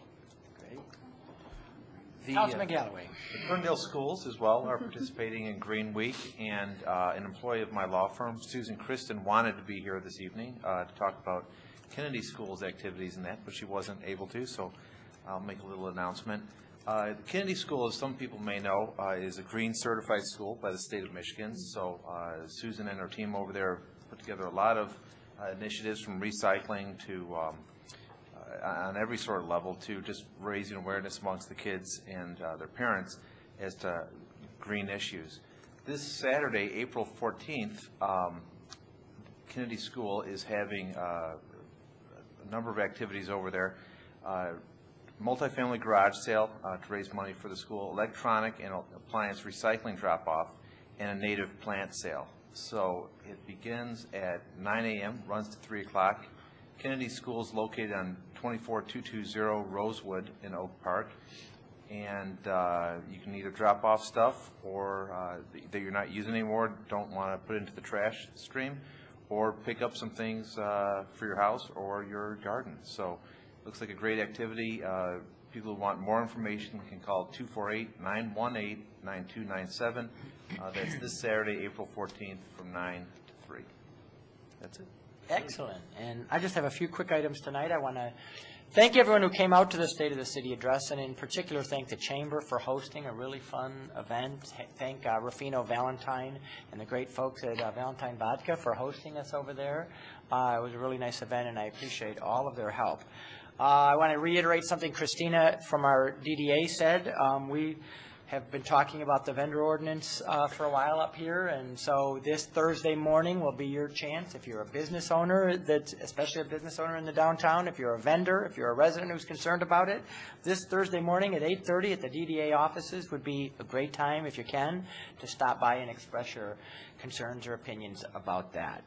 Councilman Galloway. The Ferndale schools as well are participating in Green Week, and an employee of my law firm, Susan Kristen, wanted to be here this evening to talk about Kennedy School's activities and that, but she wasn't able to, so I'll make a little announcement. Kennedy School, as some people may know, is a green certified school by the state of Michigan. So Susan and her team over there put together a lot of initiatives, from recycling to on every sort of level, to just raising awareness amongst the kids and their parents as to green issues. This Saturday, April 14th, Kennedy School is having a number of activities over there. Multifamily garage sale to raise money for the school, electronic and appliance recycling drop-off, and a native plant sale. So it begins at 9 a.m., runs to 3 o'clock. Kennedy School is located on 24220 Rosewood in Oak Park. And you can either drop off stuff or that you're not using anymore, don't want to put into the trash stream, or pick up some things for your house or your garden. So looks like a great activity. People who want more information can call 248-918-9297. That's this Saturday, April 14th, from 9 to 3. That's it. Excellent. And I just have a few quick items tonight. I want to thank everyone who came out to the State of the City address, and in particular thank the Chamber for hosting a really fun event. Thank Rufino Valentine and the great folks at Valentine Vodka for hosting us over there. It was a really nice event, and I appreciate all of their help. I want to reiterate something Christina from our DDA said. We have been talking about the vendor ordinance for a while up here, and so this Thursday morning will be your chance. If you're a business owner, especially a business owner in the downtown, if you're a vendor, if you're a resident who's concerned about it, this Thursday morning at 8:30 at the DDA offices would be a great time, if you can, to stop by and express your concerns or opinions about that.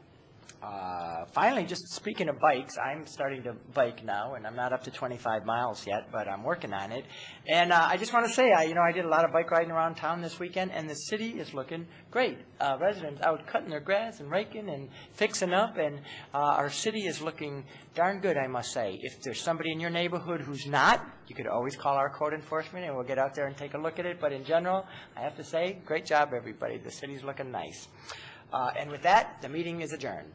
Finally, just speaking of bikes, I'm starting to bike now, and I'm not up to 25 miles yet, but I'm working on it. And I just want to say, I did a lot of bike riding around town this weekend, and the city is looking great. Residents out cutting their grass and raking and fixing up, and our city is looking darn good, I must say. If there's somebody in your neighborhood who's not, you could always call our code enforcement, and we'll get out there and take a look at it. But in general, I have to say, great job, everybody. The city's looking nice. And with that, the meeting is adjourned.